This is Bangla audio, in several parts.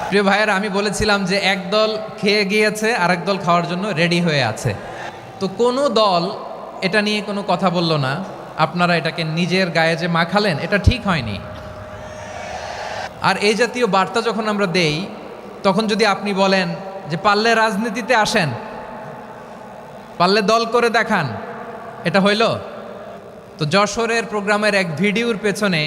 প্রিয় ভাইয়েরা, আমি বলেছিলাম যে একদল খেয়ে গিয়েছে আর একদল খাওয়ার জন্য রেডি হয়ে আছে। তো কোনো দল এটা নিয়ে কোনো কথা বলল না। আপনারা এটাকে নিজের গায়ে যে মাখালেন, এটা ঠিক হয়নি। আর এই জাতীয় বার্তা যখন আমরা দেই, তখন যদি আপনি বলেন যে পারলে রাজনীতিতে আসেন, পারলে দল করে দেখান, এটা হইল? তো যশোরের প্রোগ্রামের এক ভিডিওর পেছনে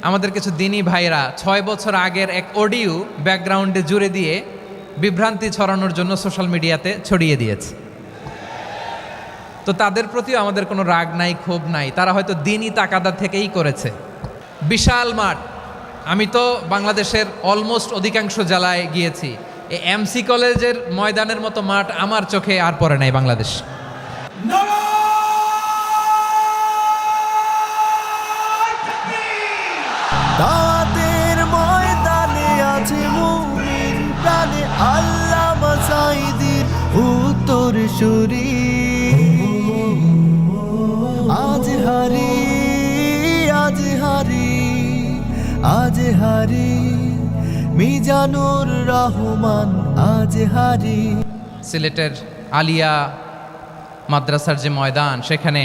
আমাদের কিছু দিনী ভাইরা 6 বছর আগের এক অডিও ব্যাকগ্রাউন্ডে জুড়ে দিয়ে বিভ্রান্তি ছড়ানোর জন্য সোশ্যাল মিডিয়াতে ছড়িয়ে দিয়েছে। তো তাদের প্রতিও আমাদের কোনো রাগ নাই, ক্ষোভ নাই। তারা হয়তো দিনই তাকাদা থেকেই করেছে। বিশাল মাঠ, আমি তো বাংলাদেশের অলমোস্ট অধিকাংশ জেলায় গিয়েছি। এই এমসি কলেজের ময়দানের মতো মাঠ আমার চোখে আর পড়ে নাই বাংলাদেশ। দাওয়াতের ময়দানে আছে মুমিন প্রাণে আল্লামা সাঈদীর উত্তরসূরি। আজ হারি আজ হারি আজ হারি মিজানুর রহমান আজ হারি। সিলেটের আলিয়া মাদ্রাসার যে ময়দান, সেখানে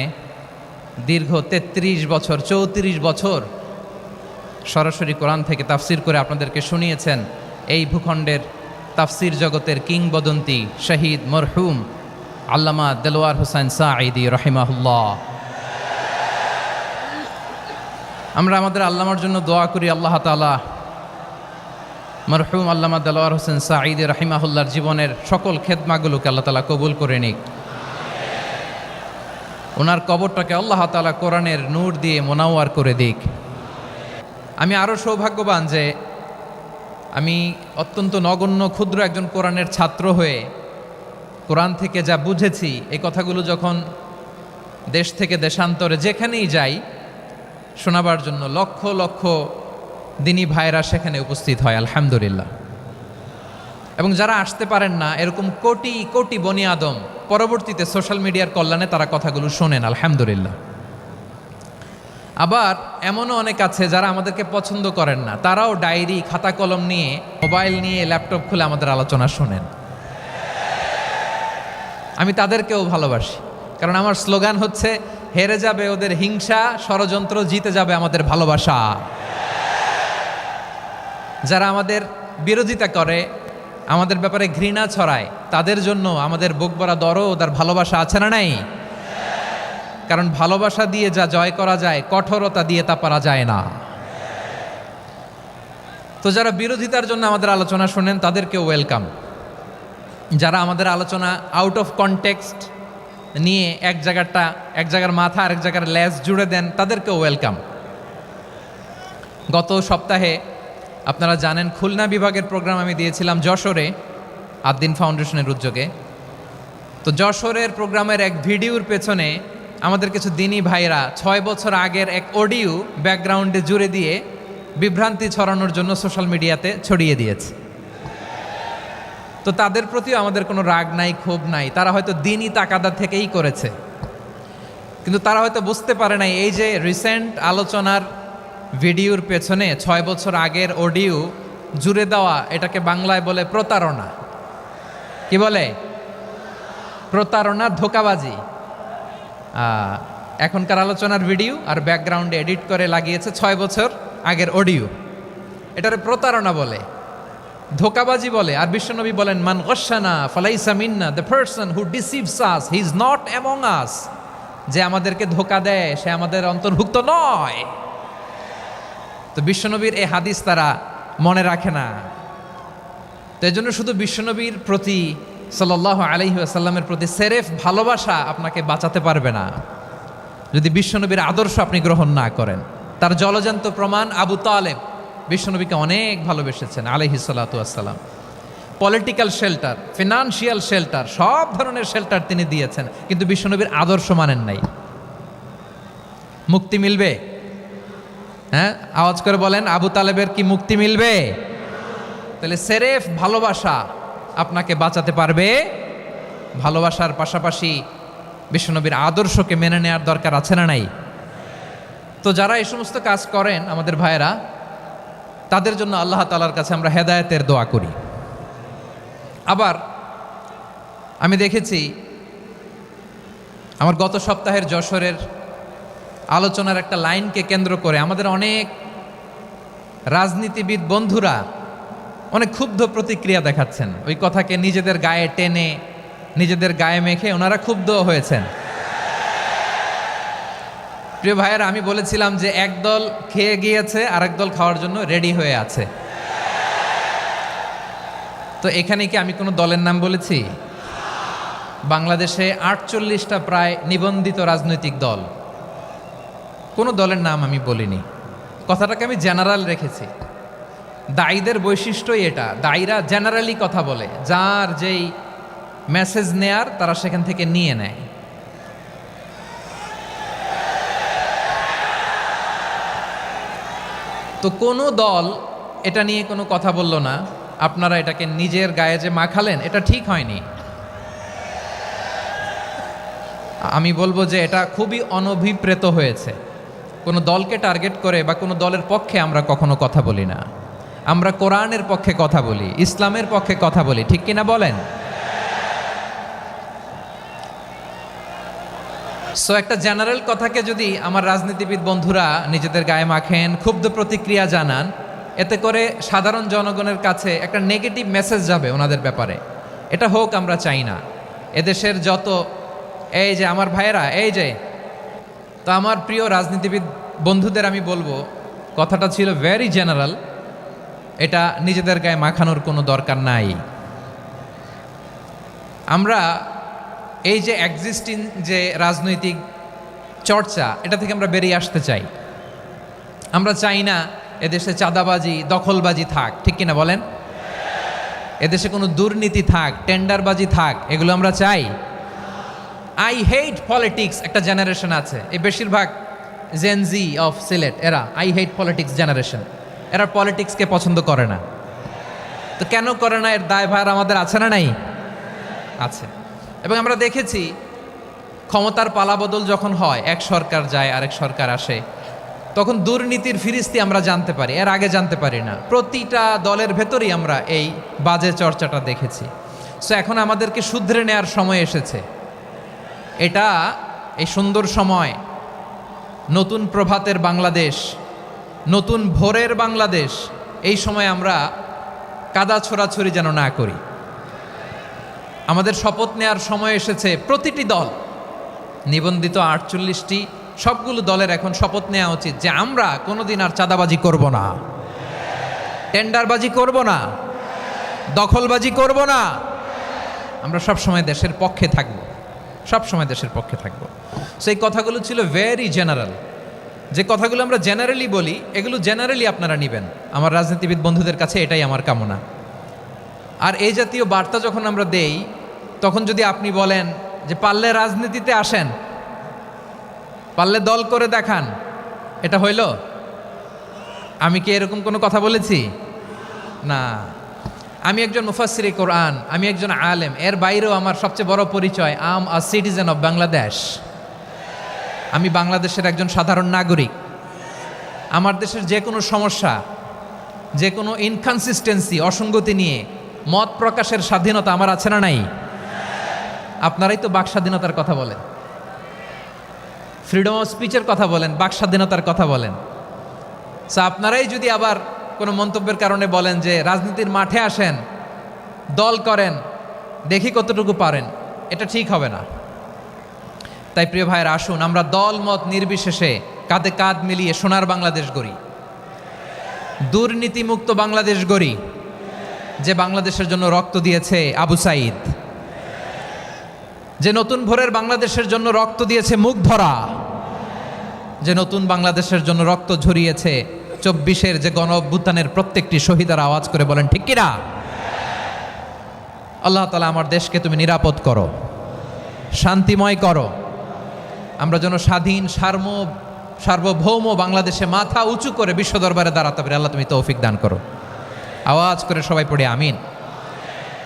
দীর্ঘ 33 বছর 34 বছর সরাসরি কোরআন থেকে তাফসির করে আপনাদেরকে শুনিয়েছেন এই ভূখণ্ডের তাফসির জগতের কিংবদন্তি শহীদ মরহুম আল্লামা দেলোয়ার হোসেন সাঈদী রাহিমাহুল্লাহ। আমরা আমাদের আল্লামার জন্য দোয়া করি, আল্লাহ তাআলা মরহুম আল্লামা দেলোয়ার হোসেন সাঈদী রাহিমাহুল্লাহর জীবনের সকল খেদমাগুলোকে আল্লাহ তাআলা কবুল করে নিক। ওনার কবরটাকে আল্লাহ তাআলা কোরআনের নূর দিয়ে মোনাওয়ার করে দিক। আমি আরও সৌভাগ্যবান যে আমি অত্যন্ত নগণ্য ক্ষুদ্র একজন কোরআনের ছাত্র হয়ে কোরআন থেকে যা বুঝেছি, এই কথাগুলো যখন দেশ থেকে দেশান্তরে যেখানেই যাই শোনাবার জন্য লক্ষ লক্ষ দিনী ভাইরা সেখানে উপস্থিত হয়, আলহামদুলিল্লাহ। এবং যারা আসতে পারেন না, এরকম কোটি কোটি বনি আদম পরবর্তীতে সোশ্যাল মিডিয়ার কল্যাণে তারা কথাগুলো শোনেন, আলহামদুলিল্লাহ। আবার এমনও অনেক আছে যারা আমাদেরকে পছন্দ করেন না, তারাও ডায়েরি খাতা কলম নিয়ে, মোবাইল নিয়ে, ল্যাপটপ খুলে আমাদের আলোচনা শোনেন। আমি তাদেরকেও ভালোবাসি, কারণ আমার স্লোগান হচ্ছে হেরে যাবে ওদের হিংসা, ষড়যন্ত্র, জিতে যাবে আমাদের ভালোবাসা। যারা আমাদের বিরোধিতা করে, আমাদের ব্যাপারে ঘৃণা ছড়ায়, তাদের জন্য আমাদের বুক ভরা দরদ আর ভালোবাসা আছে না নাই? কারণ ভালোবাসা দিয়ে যা জয় করা যায়, কঠোরতা দিয়ে তা পারা যায় না। তো যারা বিরোধিতার জন্য আমাদের আলোচনা শোনেন, তাদেরকে ওয়েলকাম। যারা আমাদের আলোচনা আউট অফ কনটেক্সট নিয়ে এক জায়গার মাথা আর এক জায়গার লেজ জুড়ে দেন, তাদেরকেও ওয়েলকাম। গত সপ্তাহে আপনারা জানেন খুলনা বিভাগের প্রোগ্রাম আমি দিয়েছিলাম যশোরে আদ্দিন ফাউন্ডেশনের উদ্যোগে। তো যশোরের প্রোগ্রামের এক ভিডিওর পেছনে আমাদের কিছু দিনী ভাইরা 6 বছর আগের এক অডিও ব্যাকগ্রাউন্ডে জুড়ে দিয়ে বিভ্রান্তি ছড়ানোর জন্য সোশ্যাল মিডিয়াতে ছড়িয়ে দিয়েছে। তো তাদের প্রতিও আমাদের কোনো রাগ নাই, ক্ষোভ নাই। তারা হয়তো দিনই তাকাদা থেকেই করেছে, কিন্তু তারা হয়তো বুঝতে পারে নাই এই যে রিসেন্ট আলোচনার ভিডিওর পেছনে 6 বছর আগের অডিও জুড়ে দেওয়া, এটাকে বাংলায় বলে প্রতারণা। কি বলে? প্রতারণা, ধোঁকাবাজি। এখনকার আলোচনার ভিডিও আর ব্যাকগ্রাউন্ডে এডিট করে লাগিয়েছে 6 বছর আগের অডিও। এটারে প্রতারণা বলে, ধোঁকাবাজি বলে। আর বিশ্বনবী বলেন, মান গশানা ফালাইসা মিন্না, the person who deceives us he is not among us. যে আমাদেরকে ধোঁকা দেয়, সে আমাদের অন্তর্ভুক্ত নয়। তো বিশ্বনবীর এই হাদিস তারা মনে রাখে না। তো এই জন্য শুধু বিশ্বনবীর প্রতি সাল্লাল্লাহু আলাইহি ওয়াসাল্লামের প্রতি সেরেফ ভালোবাসা আপনাকে বাঁচাতে পারবে না যদি বিশ্বনবীর আদর্শ আপনি গ্রহণ না করেন। তার জলজান্ত প্রমাণ, আবু তালেব বিশ্বনবীকে অনেক ভালোবেসেছেন আলাইহিস সালাতু ওয়াসসালাম। পলিটিক্যাল শেল্টার, ফিনান্সিয়াল শেল্টার, সব ধরনের শেল্টার তিনি দিয়েছেন, কিন্তু বিশ্বনবীর আদর্শ মানেন নাই। মুক্তি মিলবে? হ্যাঁ, আওয়াজ করে বলেন, আবু তালেবের কি মুক্তি মিলবে? তাহলে সেরেফ ভালোবাসা আপনাকে বাঁচাতে পারবে। ভালোবাসার পাশাপাশি বিশ্বনবীর আদর্শকে মেনে নেওয়ার দরকার আছে না নাই? তো যারা এই সমস্ত কাজ করেন আমাদের ভাইয়েরা, তাদের জন্য আল্লাহ তাআলার কাছে আমরা হেদায়েতের দোয়া করি। আবার আমি দেখেছি আমার গত সপ্তাহের যশোরের আলোচনার একটা লাইনকে কেন্দ্র করে আমাদের অনেক রাজনীতিবিদ বন্ধুরা অনেক ক্ষুব্ধ প্রতিক্রিয়া দেখাচ্ছেন। ওই কথাকে নিজেদের গায়ে টেনে নিজেদের গায়ে মেখে ওনারা ক্ষুব্ধ হয়েছেন। প্রিয় ভাইয়েরা, আমি বলেছিলাম যে একদল খেয়ে গিয়েছে আর একদল খাওয়ার জন্য রেডি হয়ে আছে। তো এখানে কি আমি কোনো দলের নাম বলেছি? বাংলাদেশে 48টা প্রায় নিবন্ধিত রাজনৈতিক দল, কোনো দলের নাম আমি বলিনি। কথাটাকে আমি জেনারেল রেখেছি। দায়ীদের বৈশিষ্ট্যই এটা, দায়ীরা জেনারেলি কথা বলে, যার যেই মেসেজ নেয়ার তারা সেখান থেকে নিয়ে নেয়। তো কোনো দল এটা নিয়ে কোনো কথা বলল না, আপনারা এটাকে নিজের গায়ে যে মাখালেন এটা ঠিক হয়নি। আমি বলবো যে এটা খুবই অনভিপ্রেত হয়েছে। কোনো দলকে টার্গেট করে বা কোনো দলের পক্ষে আমরা কখনো কথা বলি না। আমরা কোরআনের পক্ষে কথা বলি, ইসলামের পক্ষে কথা বলি, ঠিক কিনা বলেন? সো একটা জেনারেল কথাকে যদি আমার রাজনীতিবিদ বন্ধুরা নিজেদের গায়ে মাখেন, ক্ষুব্ধ প্রতিক্রিয়া জানান, এতে করে সাধারণ জনগণের কাছে একটা নেগেটিভ মেসেজ যাবে ওনাদের ব্যাপারে। এটা হোক আমরা চাই না। এদেশের যত এই যে আমার ভাইয়েরা, এই যে তো আমার প্রিয় রাজনীতিবিদ বন্ধুদের আমি বলবো, কথাটা ছিল ভেরি জেনারেল, এটা নিজেদের গায়ে মাখানোর কোনো দরকার নাই। আমরা এই যে এক্সিস্টিং যে রাজনৈতিক চর্চা, এটা থেকে আমরা বেরিয়ে আসতে চাই। আমরা চাই না এদেশে চাঁদাবাজি, দখলবাজি থাক, ঠিক কিনা বলেন? এদেশে কোনো দুর্নীতি থাক, টেন্ডারবাজি থাক, এগুলো আমরা চাই। আই হেট পলিটিক্স একটা জেনারেশন আছে, এই বেশিরভাগ জেনজি অফ সিলেট, এরা আই হেট পলিটিক্স জেনারেশন, এরা পলিটিক্সকে পছন্দ করে না। তো কেন করে না, এর দায়ভার আমাদের আছে না নাই? আছে। এবং আমরা দেখেছি ক্ষমতার পালাবদল যখন হয়, এক সরকার যায় আরেক সরকার আসে, তখন দুর্নীতির ফিরিস্তি আমরা জানতে পারি, এর আগে জানতে পারি না। প্রতিটা দলের ভেতরেই আমরা এই বাজে চর্চাটা দেখেছি। সো এখন আমাদেরকে শুধরে নেওয়ার সময় এসেছে। এটা এই সুন্দর সময়, নতুন প্রভাতের বাংলাদেশ, নতুন ভোরের বাংলাদেশ, এই সময় আমরা কাদা ছোড়াছুড়ি যেন না করি। আমাদের শপথ নেওয়ার সময় এসেছে। প্রতিটি দল, নিবন্ধিত 48টি সবগুলো দলের এখন শপথ নেওয়া উচিত যে আমরা কোনোদিন আর চাঁদাবাজি করব না, টেন্ডারবাজি করব না, দখলবাজি করব না। আমরা সব সময় দেশের পক্ষে থাকব, সব সময় দেশের পক্ষে থাকব। সেই কথাগুলো ছিল ভেরি জেনারেল। যে কথাগুলো আমরা জেনারেলি বলি, এগুলো জেনারেলি আপনারা নেবেন। আমার রাজনীতিবিদ বন্ধুদের কাছে এটাই আমার কামনা। আর এই জাতীয় বার্তা যখন আমরা দেই, তখন যদি আপনি বলেন যে পারলে রাজনীতিতে আসেন, পারলে দল করে দেখান, এটা হইল? আমি কি এরকম কোনো কথা বলেছি? না। আমি একজন মুফাসসিরে কোরআন, আমি একজন আলেম, এর বাইরেও আমার সবচেয়ে বড় পরিচয় আম আ সিটিজেন অফ বাংলাদেশ। আমি বাংলাদেশের একজন সাধারণ নাগরিক। আমার দেশের যে কোনো সমস্যা, যে কোনো ইনকনসিস্টেন্সি, অসঙ্গতি নিয়ে মত প্রকাশের স্বাধীনতা আমার আছে না নাই? আপনারাই তো বাক স্বাধীনতার কথা বলেন, ফ্রিডম অফ স্পিচের কথা বলেন, বাক স্বাধীনতার কথা বলেন। সো আপনারাই যদি আবার কোনো মন্তব্যের কারণে বলেন যে রাজনীতির মাঠে আসেন, দল করেন, দেখি কতটুকু পারেন, এটা ঠিক হবে না। তাই প্রিয় ভাইয়ের, আসুন আমরা দল মত নির্বিশেষে কাঁধে কাঁধ মিলিয়ে সোনার বাংলাদেশ গড়ি, দুর্নীতিমুক্ত বাংলাদেশ গড়ি, যে বাংলাদেশের জন্য রক্ত দিয়েছে আবু সাঈদ, যে নতুন ভোরের বাংলাদেশের জন্য রক্ত দিয়েছে মুগ্ধরা, যে নতুন বাংলাদেশের জন্য রক্ত ঝরিয়েছে 24-এর যে গণ অভ্যুত্থানের প্রত্যেকটি শহীদার আওয়াজ করে বলেন ঠিক কিনা? আল্লাহ তাআলা আমার দেশকে তুমি নিরাপদ করো, শান্তিময় করো। আমরা যেন স্বাধীন সার্বভৌম বাংলাদেশে মাথা উঁচু করে বিশ্ব দরবারে দাঁড়াতে পারি। আল্লাহ তুমি তৌফিক দান করো। আওয়াজ করে সবাই পড়ে আমিন।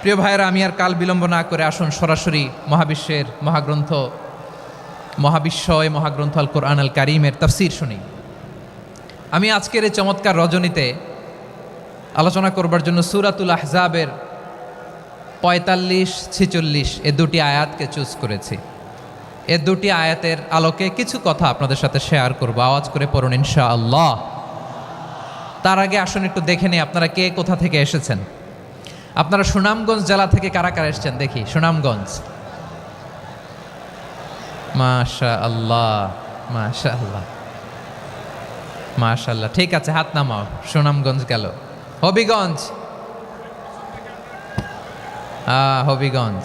প্রিয় ভাইয়েরা, আমি আর কাল বিলম্ব না করে আসুন সরাসরি মহাবিশ্বের মহাগ্রন্থ, মহাগ্রন্থ আল কোরআন আল কারীমের তাফসীর শুনি। আমি আজকের এই চমৎকার রজনীতে আলোচনা করবার জন্য সূরাতুল আহজাবের 45-46 এ দুটি আয়াতকে চুজ করেছি। এ দুটি আয়াতের আলোকে কিছু কথা আপনাদের সাথে শেয়ার করব। আওয়াজ করে পড়ুন ইনশাআল্লাহ। তার আগে আসুন একটু দেখে নিই আপনারা কে কোথা থেকে এসেছেন। আপনারা সুনামগঞ্জ জেলা থেকে কারা কারা এসেছেন দেখি। সুনামগঞ্জ, মাশাআল্লাহ মাশাআল্লাহ মাশাআল্লাহ। ঠিক আছে, হাত নামাও। সুনামগঞ্জ গেল। হবিগঞ্জ, হবিগঞ্জ,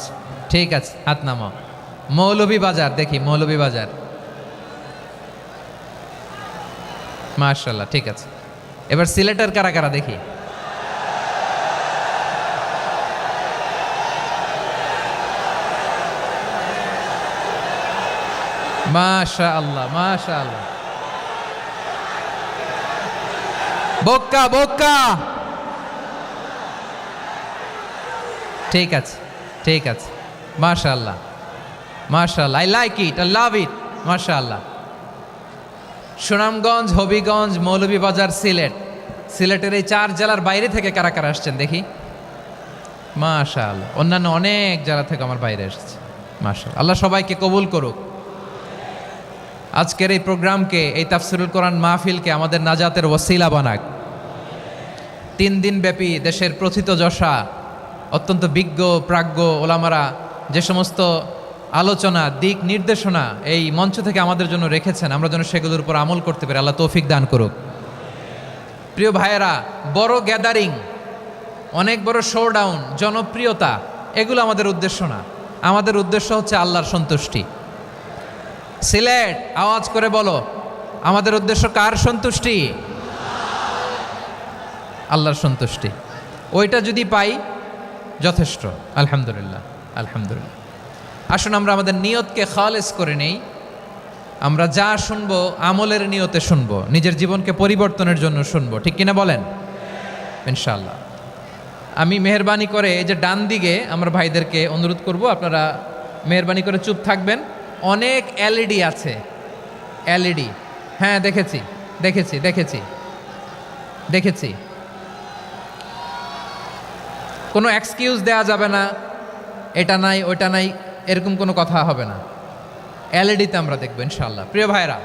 ঠিক আছে, হাত নামাও। মৌলভীবাজার দেখি, মৌলভীবাজার, মাশাআল্লাহ, ঠিক আছে। এবার সিলেটের কারা কারা দেখি। মাশাআল্লাহ মাশাআল্লাহ। বক্কা বক্কা, ঠিক আছে ঠিক আছে, মাশাআল্লাহ মাশাআল্লাহ, I like it, I love it, মাশাআল্লাহ। সুনামগঞ্জ, হবিগঞ্জ, মৌলভীবাজার, সিলেট। সিলেটের এই 4 জেলার বাইরে থেকে কারা কারা আসছেন দেখি। মাশাআল্লাহ, অন্যান্য অনেক জেলা থেকে আমার বাইরে এসেছে, মাশাআল্লাহ। আল্লাহ সবাইকে কবুল করুক। আজকের এই প্রোগ্রামকে, এই তাফসিরুল কোরআন মাহফিলকে আমাদের নাজাতের ওসিলা বানাক। 3 দিন ব্যাপী দেশের প্রথিতযশা অত্যন্ত বিজ্ঞ প্রাজ্ঞ ওলামারা যে সমস্ত আলোচনা, দিক নির্দেশনা এই মঞ্চ থেকে আমাদের জন্য রেখেছেন, আমরা যেন সেগুলোর উপর আমল করতে পারি। আল্লাহ তৌফিক দান করুক। প্রিয় ভাইয়েরা, বড় গ্যাদারিং, অনেক বড় শোডাউন, জনপ্রিয়তা, এগুলো আমাদের উদ্দেশ্য না। আমাদের উদ্দেশ্য হচ্ছে আল্লাহর সন্তুষ্টি। সিলেট, আওয়াজ করে বলো, আমাদের উদ্দেশ্য কার সন্তুষ্টি? আল্লাহর সন্তুষ্টি। ওইটা যদি পাই যথেষ্ট, আলহামদুলিল্লাহ আলহামদুলিল্লাহ। আসুন আমরা আমাদের নিয়তকে খালেস করে নেই। আমরা যা শুনবো আমলের নিয়তে শুনবো, নিজের জীবনকে পরিবর্তনের জন্য শুনবো, ঠিক কিনা বলেন? ইনশাআল্লাহ। আমি মেহরবানি করে এই যে ডান দিকে আমার ভাইদেরকে অনুরোধ করব, আপনারা মেহরবানি করে চুপ থাকবেন। অনেক এলইডি আছে, এলইডি, হ্যাঁ দেখেছি দেখেছি দেখেছি দেখেছি। কোনো এক্সকিউজ দেয়া যাবে না, এটা নাই ওইটা নাই, এরকম কোনো কথা হবে না। এলইডিতে আমরা দেখবো ইনশাআল্লাহ। প্রিয় ভাইরা,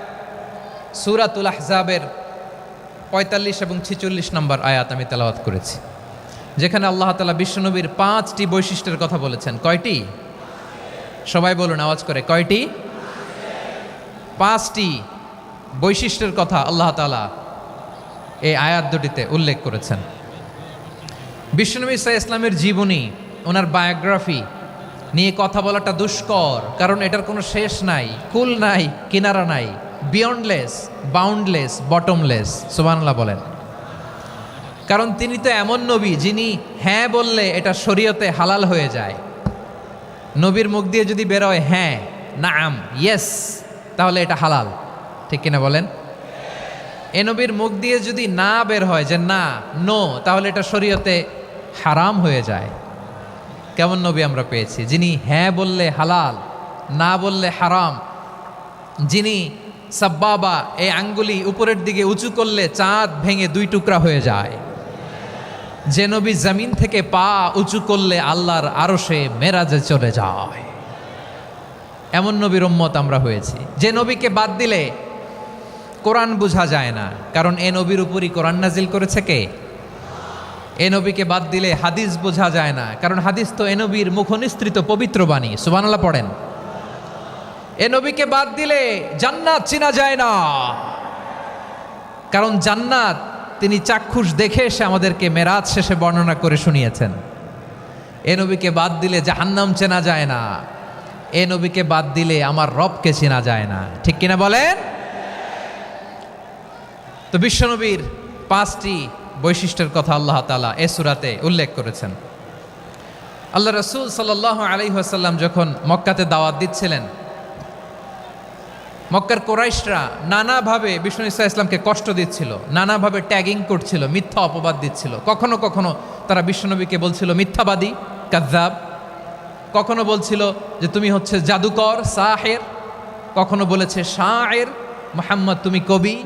সূরাতুল আহজাবের 45 এবং 46 নম্বর আয়াত আমি তেলাওয়াত করেছি, যেখানে আল্লাহ তাআলা বিশ্বনবীর 5টি বৈশিষ্ট্যের কথা বলেছেন। কয়টি? সবাই বলুন আওয়াজ করে, কয়টি? 5টি বৈশিষ্ট্যের কথা আল্লাহ তাআলা এই আয়াত দুটিতে উল্লেখ করেছেন। বিশ্বনবী সাল্লাল্লাহু আলাইহি ইসলামের জীবনী, ওনার বায়োগ্রাফি নিয়ে কথা বলাটা দুষ্কর, কারণ এটার কোনো শেষ নাই, কুল নাই, কিনারা নাই, বিয়ন্ডলেস, বাউন্ডলেস, বটমলেস। সুবহানাল্লাহ বলেন। কারণ তিনি তো এমন নবী যিনি হ্যাঁ বললে এটা শরীয়তে হালাল হয়ে যায়। নবীর মুখ দিয়ে যদি বেরোয় হ্যাঁ, নাম, ইয়েস, তাহলে এটা হালাল, ঠিক কিনা বলেন? এ নবীর মুখ দিয়ে যদি না বের হয় যে না, নো, তাহলে এটা শরীয়তে হারাম হয়ে যায়। কেমন নবী আমরা পেয়েছি, যিনি হ্যাঁ বললে হালাল, না বললে হারাম, যিনি সাব্বাবা, এই আঙ্গুলি উপরের দিকে উঁচু করলে চাঁদ ভেঙে 2 টুকরা হয়ে যায়, যে নবী জমিন থেকে পা উঁচু করলে আল্লাহর আরশে মেরাজে চলে যায়, এমন নবীর উম্মত আমরা হয়েছি। যে নবীকে বাদ দিলে কোরআন বোঝা যায় না, কারণ এ নবীর উপরই কোরআন নাজিল করেছে কে? এ নবীকে বাদ দিলে হাদিস বোঝা যায় না, কারণ হাদিস তো এ নবীর মুখনিসৃত পবিত্র বাণী। সুবহানাল্লাহ পড়েন। এ নবীকে বাদ দিলে জান্নাত চেনা যায় না, কারণ জান্নাত তিনি চাক্ষুষ দেখে এসে আমাদেরকে মেরাজ শেষে বর্ণনা করে শুনিয়েছেন। এ নবীকে বাদ দিলে জাহান্নাম চেনা যায় না, এ নবীকে বাদ দিলে আমার রবকে চেনা যায় না, ঠিক কিনা বলেন? তো বিশ্বনবীর 5টি বৈশিষ্ট্যের কথা আল্লাহ তাআলা এ সূরাতে উল্লেখ করেছেন। আল্লাহ রাসূল সাল্লাল্লাহু আলাইহি ওয়াসাল্লাম যখন মক্কাতে দাওয়াত দিচ্ছিলেন, মক্কার কুরাইশরা নানাভাবে বিষ্ণু ইসা ইসলামকে কষ্ট দিচ্ছিল, নানাভাবে ট্যাগিং করছিল, মিথ্যা অপবাদ দিচ্ছিল। কখনো কখনো তারা বিশ্বনবীকে বলছিল মিথ্যাবাদী, কাযযাব। কখনো বলছিল যে তুমি হচ্ছে জাদুকর, সাহের। কখনো বলেছে শায়ের, মুহাম্মদ তুমি কবি।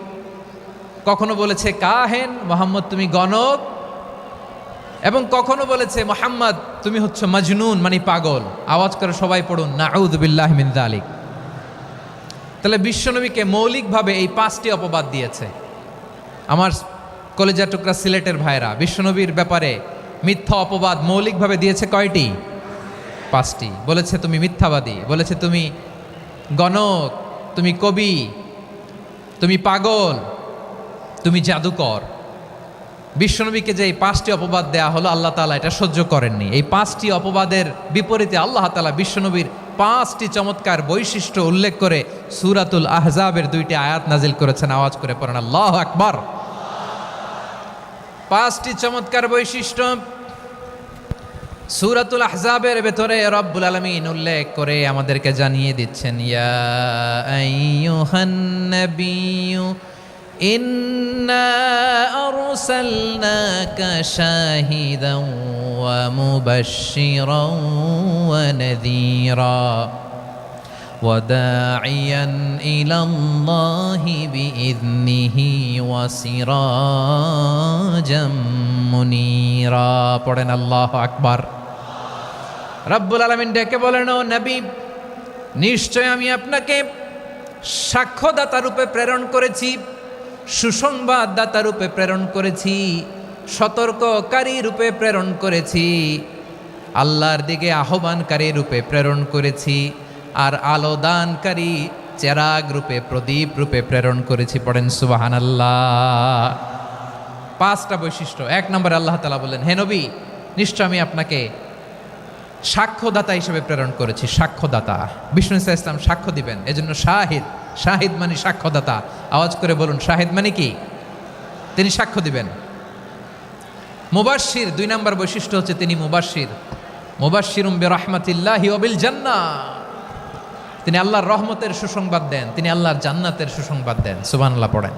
কখনো বলেছে কাহেন, মুহাম্মদ তুমি গণক। এবং কখনো বলেছে মুহাম্মদ তুমি হচ্ছে মাজনুন মানে পাগল। আওয়াজ করে সবাই পড়ুন নাউযু বিল্লাহি মিন যালিক। তাহলে বিশ্বনবীকে মৌলিকভাবে এই 5টি অপবাদ দিয়েছে। আমার কলেজার টুকরা সিলেটের ভাইরা, বিশ্বনবীর ব্যাপারে মিথ্যা অপবাদ মৌলিকভাবে দিয়েছে কয়টি? 5টি। বলেছে তুমি মিথ্যাবাদী, বলেছে তুমি গণক, তুমি কবি, তুমি পাগল, তুমি জাদুকর। বিশ্বনবীকে যে এই 5টি অপবাদ দেয়া হলো, আল্লাহ তাআলা এটা সহ্য করেননি। এই 5টি অপবাদের বিপরীতে আল্লাহ তাআলা বিশ্বনবীর 5টি চমৎকার বৈশিষ্ট্য উল্লেখ করে সূরাতুল আহজাবের 2টি আয়াত নাজিল করেছেন। আওয়াজ করে পড়েন আল্লাহু আকবার। 5টি চমৎকার বৈশিষ্ট্য সূরাতুল আহজাবের ভেতরে রব্বুল আলামিন উল্লেখ করে আমাদেরকে জানিয়ে দিচ্ছেন, ইয়া আইয়ুহান নাবিয়্যু ইন্না আরসালনাকা শাহিদান ওয়া মুবাশশিরান ওয়া নাযীরা ওয়া দাঈয়ান ইলাল্লাহি বিইذনিহি ওয়া সিরাজাম মুনীরা। পড়েন আল্লাহু আকবার। রব্বুল আলামিন ডেকে বলেন, ও নবী, নিশ্চয় আমি আপনাকে সাক্ষ্যদাতা রূপে প্রেরণ করেছি, সুসংবাদদাতা রূপে প্রেরণ করেছি, সতর্ককারী রূপে প্রেরণ করেছি, আল্লাহর দিকে আহ্বানকারী রূপে প্রেরণ করেছি, আর আলো দানকারী চেরাগ রূপে, প্রদীপ রূপে প্রেরণ করেছি। পড়েন সুবহানাল্লাহ। 5টা বৈশিষ্ট্য। 1 নম্বরে আল্লাহ তাআলা বললেন, হে নবী, নিশ্চয় আমি আপনাকে সাক্ষ্যদাতা হিসেবে প্রেরণ করেছি। সাক্ষ্যদাতা, বিষ্ণু ইসা ইসলাম সাক্ষ্য দিবেন, এজন্য শাহিদ। শাহিদ মানে সাক্ষ্যদাতা। আওয়াজ করে বলুন, শাহিদ মানে কি? তিনি সাক্ষ্য দিবেন। মুবাশশির, 2 নম্বর বৈশিষ্ট্য হচ্ছে তিনি মুবাশশির। মুবাশশিরুম বিরাহমাতিল্লাহি ওয়া বিল জান্নাহ, তিনি আল্লাহর রহমতের সুসংবাদ দেন, তিনি আল্লাহর জান্নাতের সুসংবাদ দেন। সুবহানাল্লাহ পড়েন।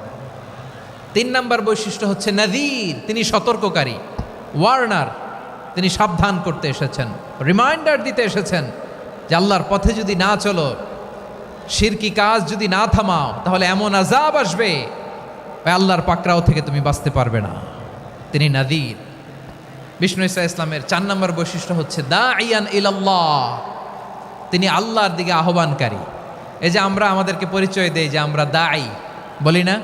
3 নম্বর বৈশিষ্ট্য হচ্ছে নাযীর, তিনি সতর্ককারী, ওয়ার্নার, তিনি সাবধান করতে এসেছেন, রিমাইন্ডার দিতে এসেছেন যে আল্লাহর পথে যদি না চলো, শিরকি কাজ যদি না থামাও, তাহলে এমন আযাব আসবে আল্লাহর পাকড়াও থেকে তুমি বাঁচতে পারবে না। তিনি নাযীর। বিষ্ণু ইসা ইসলামের 4 নম্বর বৈশিষ্ট্য হচ্ছে দাঈয়ান ইলাল্লাহ, তিনি আল্লাহর দিকে আহ্বানকারী। এই যে আমরা আমাদেরকে পরিচয় দেই যে আমরা দাঈ, বলি না?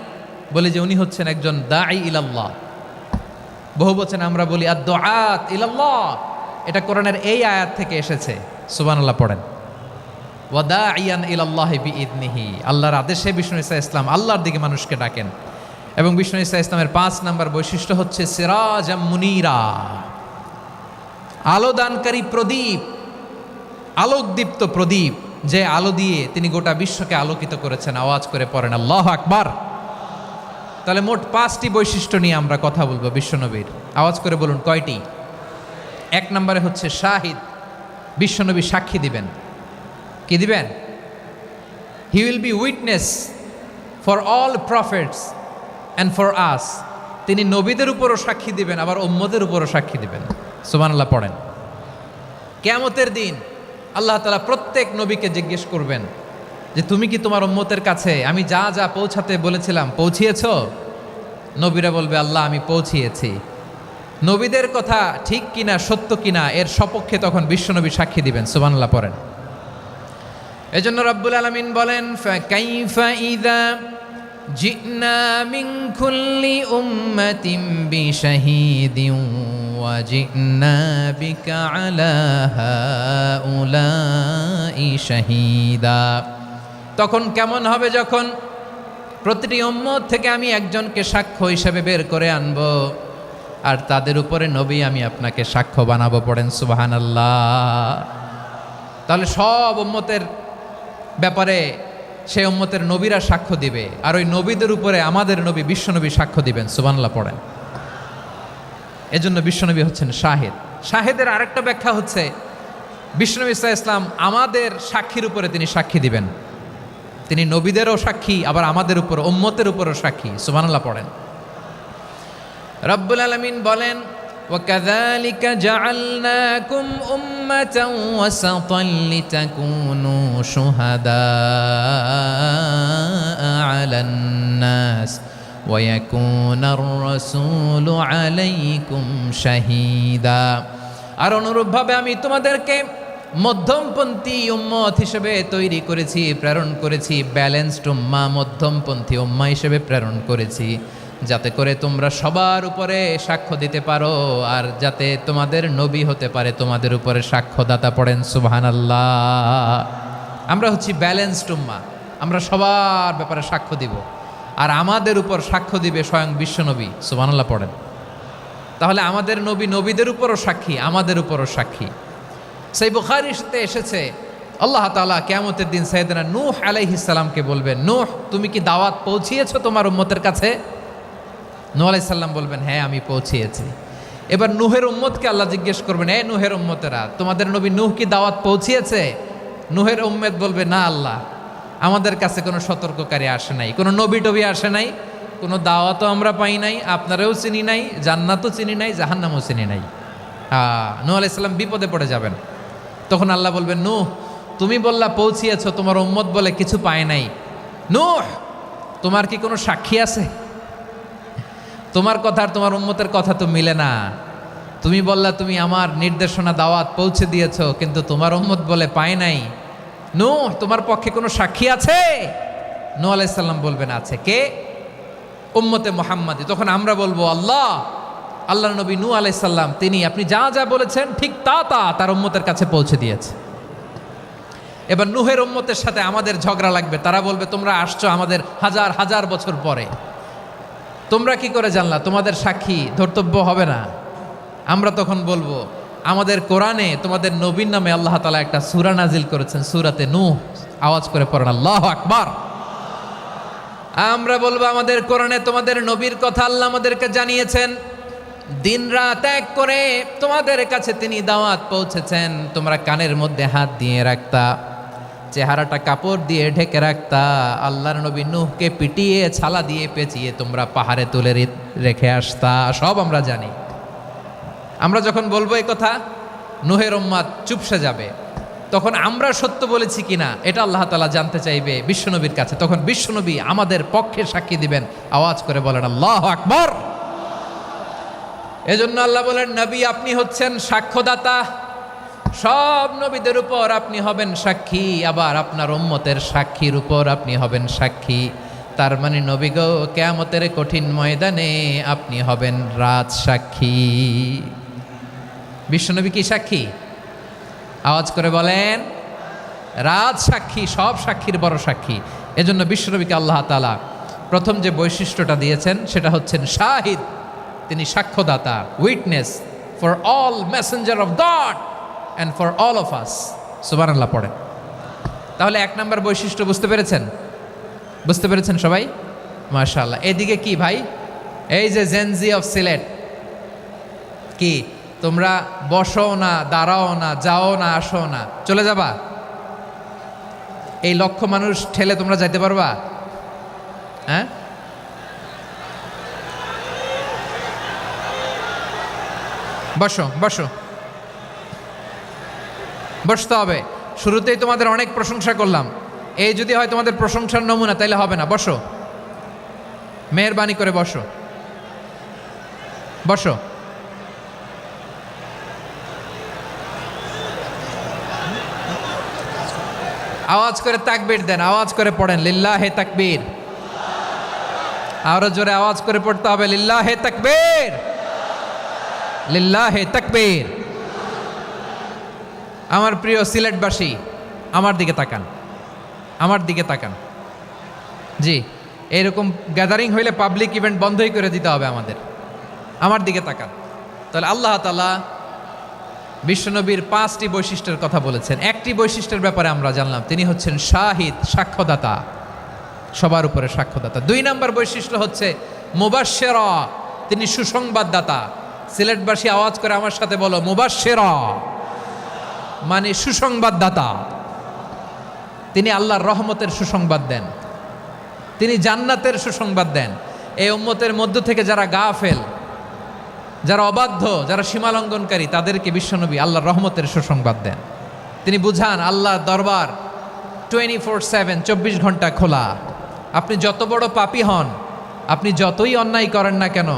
বলি যে উনি হচ্ছেন একজন দাঈ ইলাল্লাহ। বহু বচনে আমরা বলি আদ-দুআত ইলাল্লাহ। এটা কোরআনের এই আয়াত থেকে এসেছে। সুবহানাল্লাহ পড়েন। ওয়া দাঈয়ান ইলাল্লাহি বিইذনিহি, আল্লাহর আদেশে বিষ্ণু ইসা ইসলাম আল্লাহর দিকে মানুষকে ডাকেন। এবং বিষ্ণু ইসা ইসলামের 5 নম্বর বৈশিষ্ট্য হচ্ছে সিরাজাম মুনীরা, আলোদানকারী প্রদীপ, আলোকদীপ্ত প্রদীপ, যে আলো দিয়ে তিনি গোটা বিশ্বকে আলোকিত করেছেন। আওয়াজ করে পড়েন আল্লাহু আকবার। তাহলে মোট 5টি বৈশিষ্ট্য নিয়ে আমরা কথা বলবো বিশ্বনবীর। আওয়াজ করে বলুন কয়টি? 1 নম্বরে হচ্ছে শাহিদ, বিশ্বনবী সাক্ষী দিবেন। কি দিবেন? He will be witness for all prophets and for us. তিনি নবীদের উপরও সাক্ষী দিবেন, আবার উম্মতের উপরও সাক্ষী দিবেন। সুবহানাল্লাহ পড়েন। কিয়ামতের দিন আল্লাহ তাআলা প্রত্যেক নবীকে জিজ্ঞেস করবেন যে তুমি কি তোমার উম্মতের কাছে আমি যা যা পৌঁছাতে বলেছিলাম পৌঁছিয়েছো? নবীরা বলবে আল্লাহ আমি পৌঁছিয়েছি। নবীদের কথা ঠিক কিনা, সত্য কিনা, এর সপক্ষে তখন বিশ্বনবী সাক্ষী দিবেন। সুবহানাল্লাহ পড়েন। এজন্য রব্বুল আলামিন বলেন, ফাকাইফা ইযা জিনা মিন কুল্লি উম্মাতিন বিশাহীদিন ওয়া জিনা বিকা আলা হাউলাই শাহীদা। তখন কেমন হবে যখন প্রতিটি উম্মত থেকে আমি একজনকে সাক্ষ্য হিসেবে বের করে আনব, আর তাদের উপরে নবী আমি আপনাকে সাক্ষ্য বানাবো। পড়েন সুবহানাল্লাহ। তাহলে সব উম্মতের ব্যাপারে সেই উম্মতের নবীরা সাক্ষ্য দিবে, আর ওই নবীদের উপরে আমাদের নবী বিশ্বনবী সাক্ষ্য দিবেন। সুবহানাল্লাহ পড়েন। এজন্য বিশ্বনবী হচ্ছেন শাহিদ। শাহিদের আরেকটা ব্যাখ্যা হচ্ছে বিশ্বনবী সাল্লাল্লাহু আলাইহি ওয়াসাল্লাম আমাদের সাক্ষীর উপরে তিনি সাক্ষী দিবেন। তিনি নবীদেরও সাক্ষী, আবার আমাদের উপর উম্মতের উপরও সাক্ষী। সুবহানাল্লাহ পড়েন। রব্বুল আলামিন বলেন, وَكَذَلِكَ جَعَلْنَاكُمْ أُمَّةً وَسَطًا لِتَكُونُوا شُهَدَاءَ عَلَى النَّاسِ ويكون الرسول عليكم شهيدا। আর অনুরূপভাবে আমি তোমাদেরকে মধ্যমপন্থী উম্মত হিসেবে তৈরি করেছি, প্রেরণ করেছি, ব্যালেন্সড উম্মাহ, মধ্যমপন্থী উম্মাহ হিসেবে প্রেরণ করেছি, যাতে করে তোমরা সবার উপরে সাক্ষ্য দিতে পারো, আর যাতে তোমাদের নবী হতে পারে তোমাদের উপরে সাক্ষ্যদাতা। পড়েন সুবহানাল্লাহ। আমরা হচ্ছি ব্যালেন্সড উম্মাহ, আমরা সবার ব্যাপারে সাক্ষ্য দিব, আর আমাদের উপর সাক্ষ্য দিবে স্বয়ং বিশ্বনবী। সুবহানাল্লাহ পড়েন। তাহলে আমাদের নবী নবীদের উপরও সাক্ষী, আমাদের উপরও সাক্ষী। সেই বুখারীতে এসেছে আল্লাহ তাআলা কিয়ামতের দিন সাইয়েদনা নূহ আলাইহিস সালামকে বলবেন, নূহ তুমি কি দাওয়াত পৌঁছিয়েছো তোমার উম্মতের কাছে? নূহ আলাইহিস সালাম বলবেন, হ্যাঁ আমি পৌঁছিয়েছি। এবার নূহের উম্মতকে আল্লাহ জিজ্ঞেস করবেন, এ নূহের উম্মতেরা, তোমাদের নবী নূহ কি দাওয়াত পৌঁছিয়েছে? নূহের উম্মত বলবে, না আল্লাহ, আমাদের কাছে কোনো সতর্ককারী আসে নাই, কোনো নবী টবি আসে নাই, কোনো দাওয়াতও আমরা পাই নাই, আপনারাও চিনি নাই, জান্নাতও চিনি নাই, জাহান্নামও চিনি নাই। নূহ আলাইহিস সালাম বিপদে পড়ে যাবেন। তখন আল্লাহ বলবেন, নূহ তুমি বললা পৌঁছিয়েছো, তোমার উম্মত বলে কিছু পায় নাই। নূহ তোমার কি কোনো সাক্ষী আছে? তোমার কথা আর তোমার উম্মতের কথা তো মিলে না। তুমি বললা তুমি আমার নির্দেশনা দাওয়াত পৌঁছে দিয়েছো, কিন্তু তোমার উম্মত বলে পায় নাই। নূহ তোমার পক্ষে কোনো সাক্ষী আছে? নূহ আলাইহিস সালাম বলবেন, আছে। কে? উম্মতে মুহাম্মাদি। তখন আমরা বলবো, আল্লাহ, আল্লাহর নবী নূহ আলাইহিস সালাম তিনি আপনি যা যা বলেছেন ঠিক তা তার উম্মতের কাছে পৌঁছে দিয়েছে। এবার নূহের উম্মতের সাথে আমাদের ঝগড়া লাগবে। তারা বলবে, তোমরা আসছো আমাদের হাজার হাজার বছর পরে, তোমরা কি করে জানলা? তোমাদের সাক্ষী ধর্তব্য হবে না। আমরা তখন বলবো, আমাদের কোরআনে তোমাদের নবীর নামে আল্লাহ তাআলা একটা সূরা নাজিল করেছেন, সূরাতে নূহ। আওয়াজ করে পড়েন আল্লাহু আকবার। আমরা বলবো, আমাদের কোরআনে তোমাদের নবীর কথা আল্লাহ আমাদেরকে জানিয়েছেন, দিন রাত এক করে তোমাদের কাছে তিনি দাওয়াত পৌঁছেছেন। তোমরা কানের মধ্যে হাত দিয়ে রাখতা, চেহারাটা কাপড় দিয়ে ঢেকে রাখতা, আল্লাহর নবী নূহকে পিটিয়ে ছালা দিয়ে পেঁচিয়ে তোমরা পাহাড়ে তুলে রেখে আসতা, সব আমরা জানি। আমরা যখন বলবো এই কথা, নূহের উম্মত চুপসে যাবে। তখন আমরা সত্য বলেছি কিনা এটা আল্লাহ তাআলা জানতে চাইবে বিশ্বনবীর কাছে। তখন বিশ্বনবী আমাদের পক্ষে সাক্ষী দিবেন। আওয়াজ করে বলেন আল্লাহু আকবার। এজন্য আল্লাহ বলেন, নবী আপনি হচ্ছেন সাক্ষ্যদাতা, সব নবীদের উপর আপনি হবেন সাক্ষী, আবার আপনার উম্মতের সাক্ষীর উপর আপনি হবেন সাক্ষী। তার মানে নবী গো, কিয়ামতের কঠিন ময়দানে আপনি হবেন রাজ সাক্ষী। বিশ্বনবী কি সাক্ষী? আওয়াজ করে বলেন, রাজ সাক্ষী, সব সাক্ষীর বড় সাক্ষী। এজন্য বিশ্বনবীকে আল্লাহ তাআলা প্রথম যে বৈশিষ্ট্যটা দিয়েছেন সেটা হচ্ছেন শাহিদ। তিনি সাক্ষ্যদাতা, witness for all messenger of God and for all of us. সুবহানাল্লাহ পড়েন। তাহলে এক নাম্বার বৈশিষ্ট্য বুঝতে পেরেছেন? বুঝতে পেরেছেন সবাই? মাশাআল্লাহ। এদিকে কি ভাই, এই যে জেনজি অফ সিলেট, কি তোমরা বসো না, দাঁড়াও না, যাও না, আসো না, চলে যাবা? এই লক্ষ মানুষ ঠেলে তোমরা যাইতে পারবা? হ্যাঁ, বসো বসো, বসতে হবে। শুরুতেই তোমাদের অনেক প্রশংসা করলাম, এই যদি হয় তোমাদের প্রশংসার নমুনা, তাইলে হবে না। বসো, মেহেরবানি করে বসো, বসো। আওয়াজ করে তাকবীর দেন, আওয়াজ করে পড়েন লিল্লাহে তাকবীর। আরো জোরে আওয়াজ করে পড়তে হবে, লিল্লাহে তাকবীর, লিল্লাহে তাকবীর। আমার প্রিয় সিলেটবাসী, আমার দিকে তাকান, আমার দিকে তাকান। জি, এরকম গ্যাদারিং হইলে পাবলিক ইভেন্ট বন্ধই করে দিতে হবে আমাদের। আমার দিকে তাকান। তাহলে আল্লাহ তাআলা বিশ্বনবীর 5টি বৈশিষ্ট্যের কথা বলেছেন। একটি বৈশিষ্ট্যের ব্যাপারে আমরা জানলাম, তিনি হচ্ছেন শাহিদ, সাক্ষ্যদাতা, সবার উপরে সাক্ষ্যদাতা। 2 নম্বর বৈশিষ্ট্য হচ্ছে মুবাশশিরা, তিনি সুসংবাদদাতা। সিলেটবাসী আওয়াজ করে আমার সাথে বলো, মুবাশশিরা মানে সুসংবাদদাতা। তিনি আল্লাহর রহমতের সুসংবাদ দেন, তিনি জান্নাতের সুসংবাদ দেন। এই উম্মতের মধ্য থেকে যারা গাফেল, যারা অবাধ্য, যারা সীমালঙ্ঘনকারী, তাদেরকে বিশ্বনবী আল্লাহর রহমতের সুসংবাদ দেন। তিনি বুঝান আল্লাহর দরবার 24/7, 24 ঘন্টা খোলা। আপনি যত বড় পাপী হন, আপনি যতই অন্যায় করেন না কেন,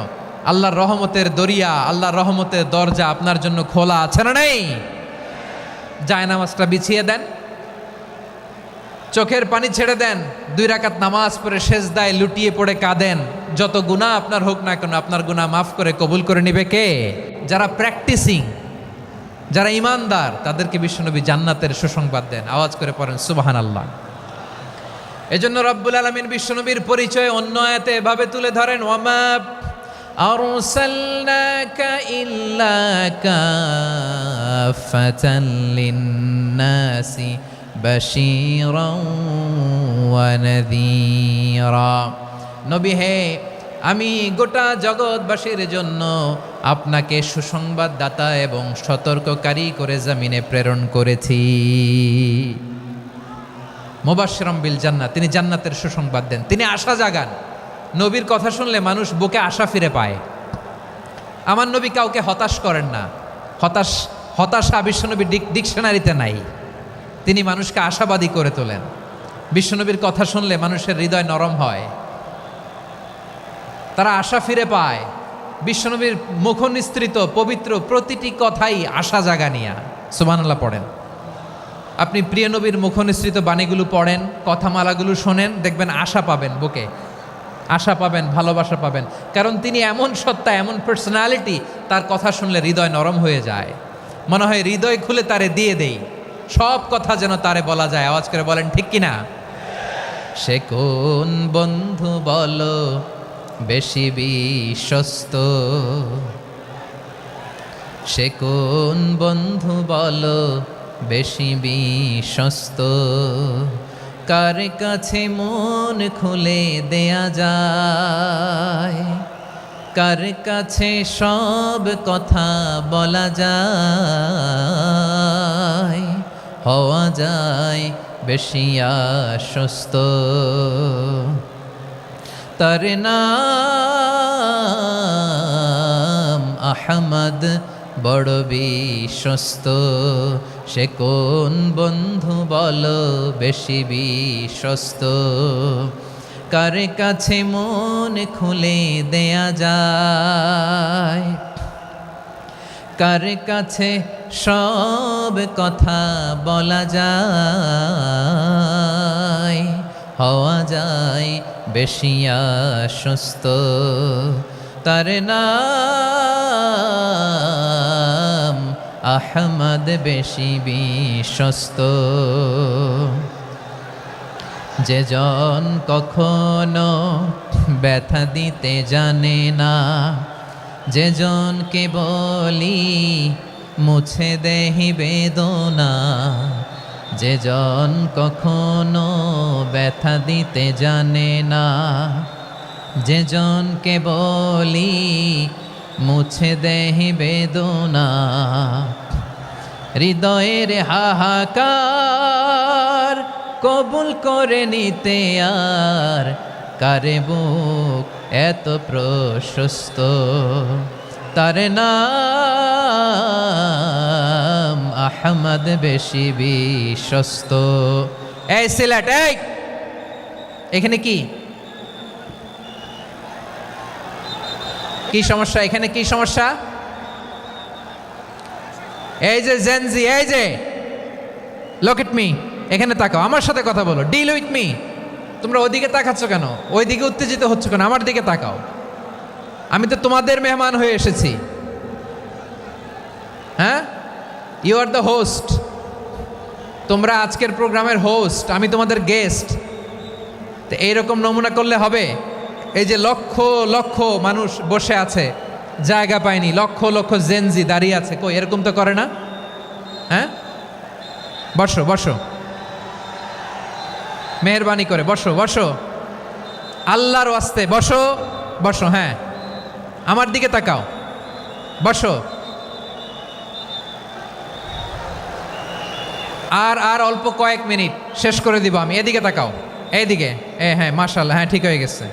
আল্লাহর রহমতের দরিয়া, আল্লাহর রহমতের দরজা আপনার জন্য খোলা আছে না নেই? জায়নামাজটা বিছিয়ে দেন, চোখের পানি ছেড়ে দেন, 2 রাকাত নামাজ পড়ে সেজদায় লুটিয়ে পড়ে কাঁদেন। যত গুনাহ আপনার হোক না কেন, আপনার গুনাহ মাফ করে কবুল করে নিবে কে? যারা প্র্যাকটিসিং, যারা ইমানদার, তাদেরকে বিশ্বনবী জান্নাতের সুসংবাদ দেন। আওয়াজ করে পড়েন সুবহানাল্লাহ। এজন্য রব্বুল আলামিন বিশ্বনবীর পরিচয় অন্য আয়াতে এভাবে তুলে ধরেন, ওয়ামা আরসালনাকা ইল্লা কাফাতান লিন্নাসি বাশীরাও ওয়া নাযীরা। নবী হে, আমি গোটা জগৎবাসীর জন্য আপনাকে সুসংবাদদাতা এবং সতর্ককারী করে জমিনে প্রেরণ করেছি। মুবাশশিরাম বিল জান্নাত, তিনি জান্নাতের সুসংবাদ দেন, তিনি আশা জাগান। নবীর কথা শুনলে মানুষ বুকে আশা ফিরে পায়। আমার নবী কাউকে হতাশ করেন না। হতাশা বিশ্বনবীর ডিকশনারিতে নাই। তিনি মানুষকে আশাবাদী করে তোলেন। বিশ্বনবীর কথা শুনলে মানুষের হৃদয় নরম হয়, তারা আশা ফিরে পায়। বিশ্বনবীর মুখ নিঃসৃত পবিত্র প্রতিটি কথাই আশা জাগানিয়া। সুবহানাল্লাহ পড়েন। আপনি প্রিয় নবীর মুখ নিঃসৃত বাণীগুলো পড়েন, কথামালাগুলো শোনেন, দেখবেন আশা পাবেন, বুকে আশা পাবেন, ভালোবাসা পাবেন। কারণ তিনি এমন সত্তা, এমন পার্সোনালিটি, তার কথা শুনলে হৃদয় নরম হয়ে যায়। মনে হয় হৃদয় খুলে তারে দিয়ে দেই, সব কথা যেন তারে বলা যায়। আওয়াজ করে বলেন ঠিক কিনা? সে কোন বন্ধু বলো বেশি বিশ্বস্ত, সে কোন বন্ধু বলো বেশি বিশ্বস্ত, কার কাছে মন খুলে দেয়া যায়, কার কাছে সব কথা বলা যায়, হওয়া যায় বেশি আশ্বস্ত। তার নাম আহমদ, বড় বিশ্বস্ত। সে কোন বন্ধু বলো বেশি বিশ্বস্ত, কার কাছে মন খুলে দেয়া যায়, কার কাছে সব কথা বলা যায়, হওয়া যায় বেশি আশ্বস্ত। তার নাম আহমদ, বেশি বিশ্বস্ত। যে জন কখনো ব্যথা দিতে জানে না, যে জনকে বলি মুছে দেহি বেদনা, যে জন কখনো ব্যথা দিতে জানে না, যে জনকে বলি মুছে দেহি বেদনা, হৃদয়ের হাহাকার কবুল করে নিতে আর কারে বুক এত প্রশস্ত। তার নাম আহমদ, বেশি বিশ্বস্ত। এই সিলেট, এই এখানে কি কি সমস্যা? এখানে কি সমস্যা? এই যে জেনজি, এই যে লুক এট মি, এখানে তাকাও, আমার সাথে কথা বলো, ডিল উইথ মি। তোমরা ওইদিকে তাকাচ্ছ কেন? ওইদিকে উত্তেজিত হচ্ছ কেন? আমার দিকে তাকাও। আমি তো তোমাদের মেহমান হয়ে এসেছি। হ্যাঁ, ইউ আর দ্য হোস্ট। তোমরা আজকের প্রোগ্রামের হোস্ট, আমি তোমাদের গেস্ট। তো এইরকম নমুনা করলে হবে? এই যে লক্ষ লক্ষ মানুষ বসে আছে, জায়গা পায়নি, লক্ষ লক্ষ জেনজি দাঁড়িয়ে আছে, কই এরকম তো করে না? হ্যাঁ, বসো বসো, মেহরবানি করে বসো বসো, আল্লাহর ওয়াস্তে বসো বসো। হ্যাঁ, আমার দিকে তাকাও, বসো। আর অল্প কয়েক মিনিট, শেষ করে দিব আমি। এদিকে তাকাও, এইদিকে। হ্যাঁ, মাশাআল্লাহ, হ্যাঁ ঠিক হয়ে গেছে,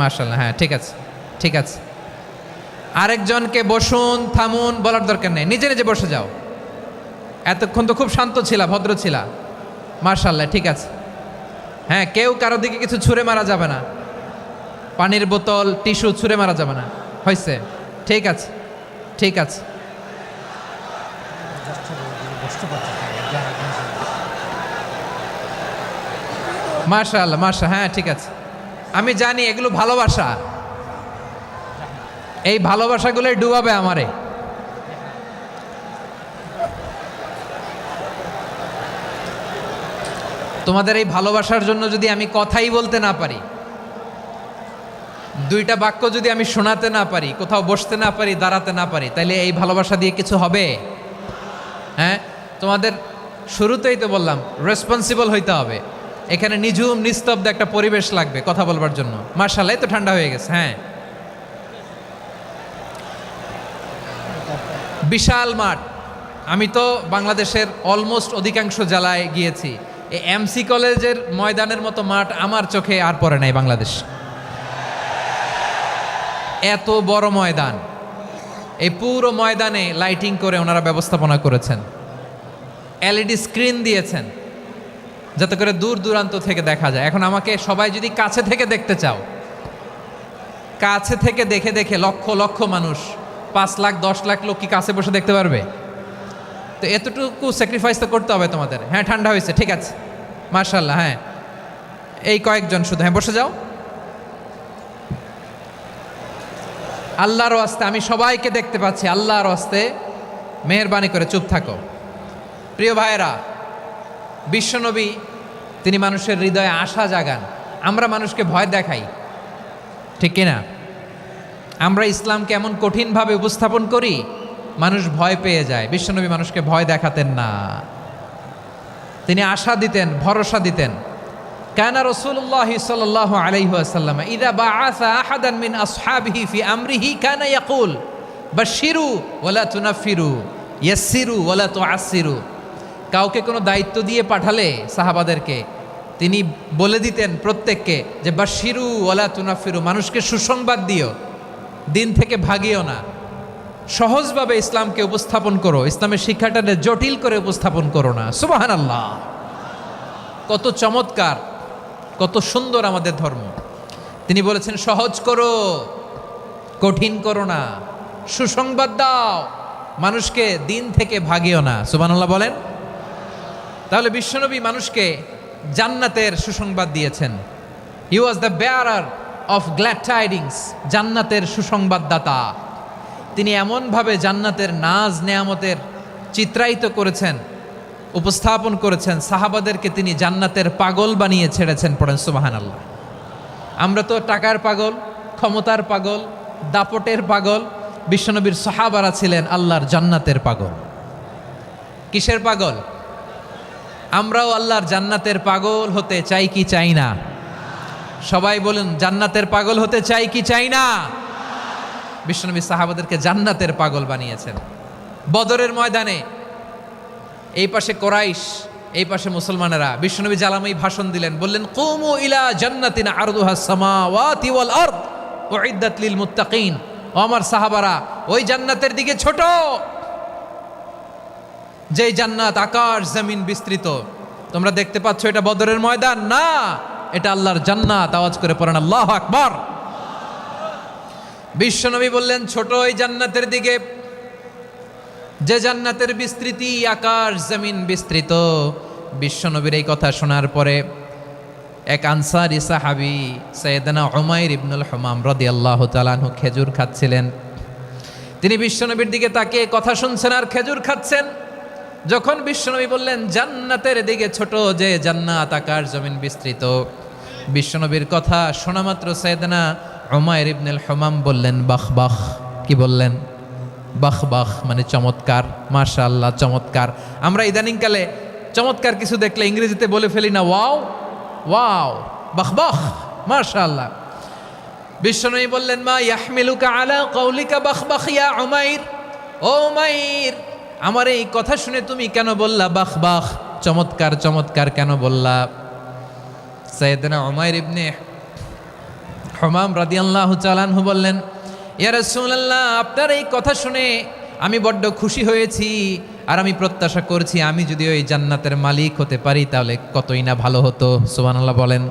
মাশাআল্লাহ, হ্যাঁ ঠিক আছে ঠিক আছে। আরেকজনকে বসুন, থামুন বলার দরকার নেই, নিজে নিজে বসে যাও। এতক্ষণ তো খুব শান্ত ছিলা, ভদ্র ছিলা, মাশাআল্লাহ ঠিক আছে। হ্যাঁ, কেউ কারো দিকে কিছু ছুঁড়ে মারা যাবে না। পানির বোতল টিস্যু ছুঁড়ে মারা যাবে না, হয়েছে? ঠিক আছে, ঠিক আছে। মাশাআল্লাহ, হ্যাঁ ঠিক আছে। আমি জানি এগুলো ভালোবাসা, এই ভালোবাসাগুলোই ডুবাবে আমারে। তোমাদের এই ভালোবাসার জন্য যদি আমি কথাই বলতে না পারি, দুইটা বাক্য যদি আমি শোনাতে না পারি, কোথাও বসতে না পারি, দাঁড়াতে না পারি, তাইলে এই ভালোবাসা দিয়ে কিছু হবে? হ্যাঁ, তোমাদের শুরুতেই তো বললাম রেসপন্সিবল হইতে হবে। এখানে নিঝুম নিস্তব্ধ একটা পরিবেশ লাগবে কথা বলবার জন্য। মাশাআল্লাহ, তো ঠান্ডা হয়ে গেছে। হ্যাঁ, বিশাল মাঠ। আমি তো বাংলাদেশের অলমোস্ট অধিকাংশ জেলায় গিয়েছি, এই এমসি কলেজের ময়দানের মতো মাঠ আমার চোখে আর পড়ে নাই বাংলাদেশ। এত বড় ময়দান, এই পুরো ময়দানে লাইটিং করে ওনারা ব্যবস্থাপনা করেছেন, এলইডি স্ক্রিন দিয়েছেন যাতে করে দূর দূরান্ত থেকে দেখা যায়। এখন আমাকে সবাই যদি কাছে থেকে দেখতে চাও, কাছে থেকে দেখে দেখে লক্ষ লক্ষ মানুষ, 5 লাখ 10 লাখ লোক কি কাছে বসে দেখতে পারবে? তো এতটুকু স্যাক্রিফাইস তো করতে হবে তোমাদের। হ্যাঁ, ঠান্ডা হয়েছে, ঠিক আছে, মাশাআল্লাহ। হ্যাঁ, এই কয়েকজন শুধু, হ্যাঁ বসে যাও। আল্লাহর ওয়াস্তে আমি সবাইকে দেখতে পাচ্ছি, আল্লাহর ওয়াস্তে মেহেরবানি করে চুপ থাকো। প্রিয় ভাইয়েরা, বিশ্বনবী তিনি মানুষের হৃদয়ে আশা জাগান। আমরা মানুষকে ভয় দেখাই, ঠিক কিনা? আমরা ইসলামকে এমন কঠিনভাবে উপস্থাপন করি, মানুষ ভয় পেয়ে যায়। বিশ্বনবী মানুষকে ভয় দেখাতেন না, তিনি আশা দিতেন, ভরসা দিতেন। কানা রাসূলুল্লাহ সাল্লাল্লাহু আলাইহি ওয়াসাল্লাম ইযা বাআসা আহাদান মিন আসহাবিহি ফি আমরিহি কানা ইয়াকুল বাশশিরু ওয়ালা তুনাফিরু ইয়াসসিরু ওয়ালা তুআসসিরু। কাউকে কোনো দায়িত্ব দিয়ে পাঠালে সাহাবাদেরকে তিনি বলে দিতেন প্রত্যেককে যে বাশশিরু ওয়ালা তুনাফিরু, মানুষকে সুসংবাদ দিও, দিন থেকে ভাগিও না। সহজভাবে ইসলামকে উপস্থাপন করো, ইসলামের শিক্ষাটাকে জটিল করে উপস্থাপন করো না। সুবহানাল্লাহ, কত চমৎকার, কত সুন্দর আমাদের ধর্ম। তিনি বলেছেন সহজ করো, কঠিন করো না, সুসংবাদ দাও, মানুষকে দিন থেকে ভাগিও না। সুবহানাল্লাহ বলেন। তাহলে বিশ্বনবী মানুষকে জান্নাতের সুসংবাদ দিয়েছেন। He was the bearer of glad tidings, জান্নাতের সুসংবাদদাতা। তিনি এমনভাবে জান্নাতের নাজ নেয়ামতের চিত্রায়িত করেছেন, উপস্থাপন করেছেন, সাহাবাদেরকে তিনি জান্নাতের পাগল বানিয়ে ছেড়েছেন। পড়েন সুবহানাল্লাহ। আমরা তো টাকার পাগল, ক্ষমতার পাগল, দাপটের পাগল। বিশ্বনবীর সাহাবারা ছিলেন আল্লাহর জান্নাতের পাগল। কিসের পাগল? আমরাও আল্লাহর জান্নাতের পাগল হতে চাই কি চাই না? সবাই বলেন, জান্নাতের পাগল হতে চাই কি চাই না? বিশ্বনবী সাহাবাদেরকে জান্নাতের পাগল বানিয়েছেন। বদরের ময়দানে এই পাশে কোরাইশ, এই পাশে মুসলমানেরা। বিশ্বনবী জালামাই ভাষণ দিলেন, বললেন কুমু ইলা জান্নাতিন আরদুহাস সামাওয়াতি ওয়াল আরদ উইদ্দাত লিল মুত্তাকিন। ও আমার সাহাবারা, ওই জান্নাতের দিকে ছোট, যেই জান্নাত আকাশ জমিন বিস্তৃত। তোমরা দেখতে পাচ্ছ এটা বদরের ময়দান না, এটা আল্লাহর জান্নাত। আওয়াজ করে পড়েন আল্লাহু আকবার। বিশ্বনবী বললেন ছোট ওই জান্নাতের দিকে, যে জান্নাতের বিস্তৃতি আকাশ জমিন বিস্তৃত। বিশ্বনবীর এই কথা শোনার পরে এক আনসারী সাহাবী সাইয়েদনা উমাইর ইবনুল হুমাম রাদিয়াল্লাহু তাআলা আনহু খেজুর খাচ্ছিলেন। তিনি বিশ্বনবীর দিকে তাকিয়ে কথা শুনছেন আর খেজুর খাচ্ছেন। যখন বিশ্বনবী বললেন জান্নাতের দিকে ছোট, যে জান্নাত আকাশ জমিন বিস্তৃত, বিশ্বনবীর কথা শোনা মাত্র সাইয়েদনা উমাইর ইবনুল হুমাম বললেন বাহ বাহ। কি বললেন? বাহ বাহ, মানে চমৎকার, মাশাআল্লাহ চমৎকার। আমরা ইদানিংকালে চমৎকার কিছু দেখলে ইংরেজিতে বলে ফেলি না ওয়াও ওয়াও, বাহ বাহ, মাশাআল্লাহ। বিশ্বনবী বললেন মা ইয়াহমিলুকা আলা কওলিকা বাহ বাহ ইয়া উমাইর। ও উমাইর, আমার এই কথা শুনে তুমি কেন বললা বাহ বাহ, চমৎকার চমৎকার কেন বললা? সাইয়েদনা উমাইর ইবনে হুমাম রাদিয়াল্লাহু তাআলা আনহু বললেন ইয়া রাসূলুল্লাহ, আপনার এই কথা শুনে আমি বড্ড খুশি হয়েছি, আর আমি প্রত্যাশা করছি আমি যদি ওই জান্নাতের মালিক হতে পারি তাহলে কতই না ভালো হতো। সুবহানাল্লাহ বলেন।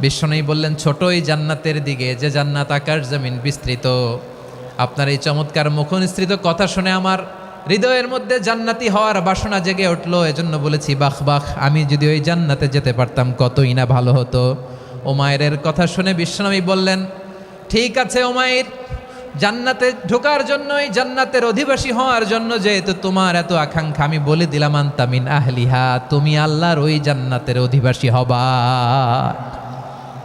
বিশ্বনবী বললেন, ছোটই জান্নাতের দিকে, যে জান্নাত আকাশ জমিন বিস্তৃত। আপনার এই চমৎকার মুখনিসৃত কথা শুনে আমার হৃদয়ের মধ্যে জান্নাতি হওয়ার বাসনা জেগে উঠলো। এজন্য বলেছি, বাহ বাহ, আমি যদি ওই জান্নাতে যেতে পারতাম কতই না ভালো হতো। উমাইরের কথা শুনে বিশ্বনবী বললেন, ঠিক আছে উমাইর, জান্নাতে ঢোকার জন্যই, জান্নাতের অধিবাসী হওয়ার জন্য যেহেতু তোমার এত আকাঙ্ক্ষা, আমি বলে দিলাম, আনতা মিন আহলিহা, তুমি আল্লাহর ওই জান্নাতের অধিবাসী হবা।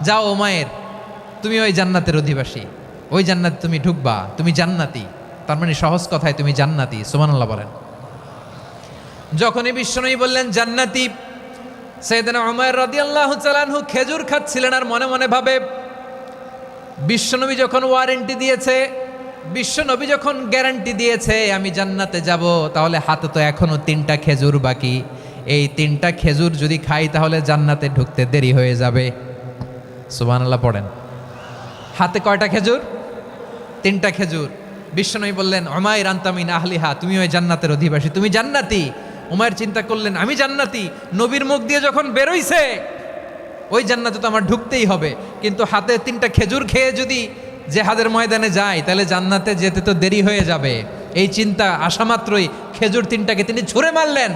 যাও উমাইর, তুমি ওই জান্নাতের অধিবাসী, ওই জান্নাতে তুমি ঢুকবা, তুমি জান্নাতি। তার মানে সহজ কথায় তুমি জান্নাতি। সুবহানাল্লাহ বলেন। যখনই বিশ্বনবী বললেন জান্নাতি, সাইয়েদনা উমাইর রাদিয়াল্লাহু তাআলা আনহু খেজুর খাচ্ছিলেন আর মনে মনে ভাবে, বিশ্বনবী যখন ওয়ারেন্টি দিয়েছে, বিশ্বনবী যখন গ্যারান্টি দিয়েছে আমি জান্নাতে যাব, তাহলে হাতে তো এখনো 3টা খেজুর বাকি। এই 3টা খেজুর যদি খাই তাহলে জান্নাতে ঢুকতে দেরি হয়ে যাবে। সুবহানাল্লাহ পড়েন। হাতে কয়টা খেজুর? 3টা খেজুর। বিশ্বনবী বললেন, উমাইর আনতা মিন আহলিহা, তুমি ওই জান্নাতের অধিবাসী, তুমি জান্নাতি। উমাইর চিন্তা করলেন, আমি জান্নাতি, নবীর মুখ দিয়ে যখন বেরোইছে ওই জান্নাতে তো আমার ঢুকতেই হবে, কিন্তু হাতে 3টা খেজুর খেয়ে যদি জেহাদের ময়দানে যাই তাহলে জান্নাতে যেতে তো দেরি হয়ে যাবে। এই চিন্তা আসা মাত্রই খেজুর 3টাকে তিনি ছুঁড়ে মারলেন,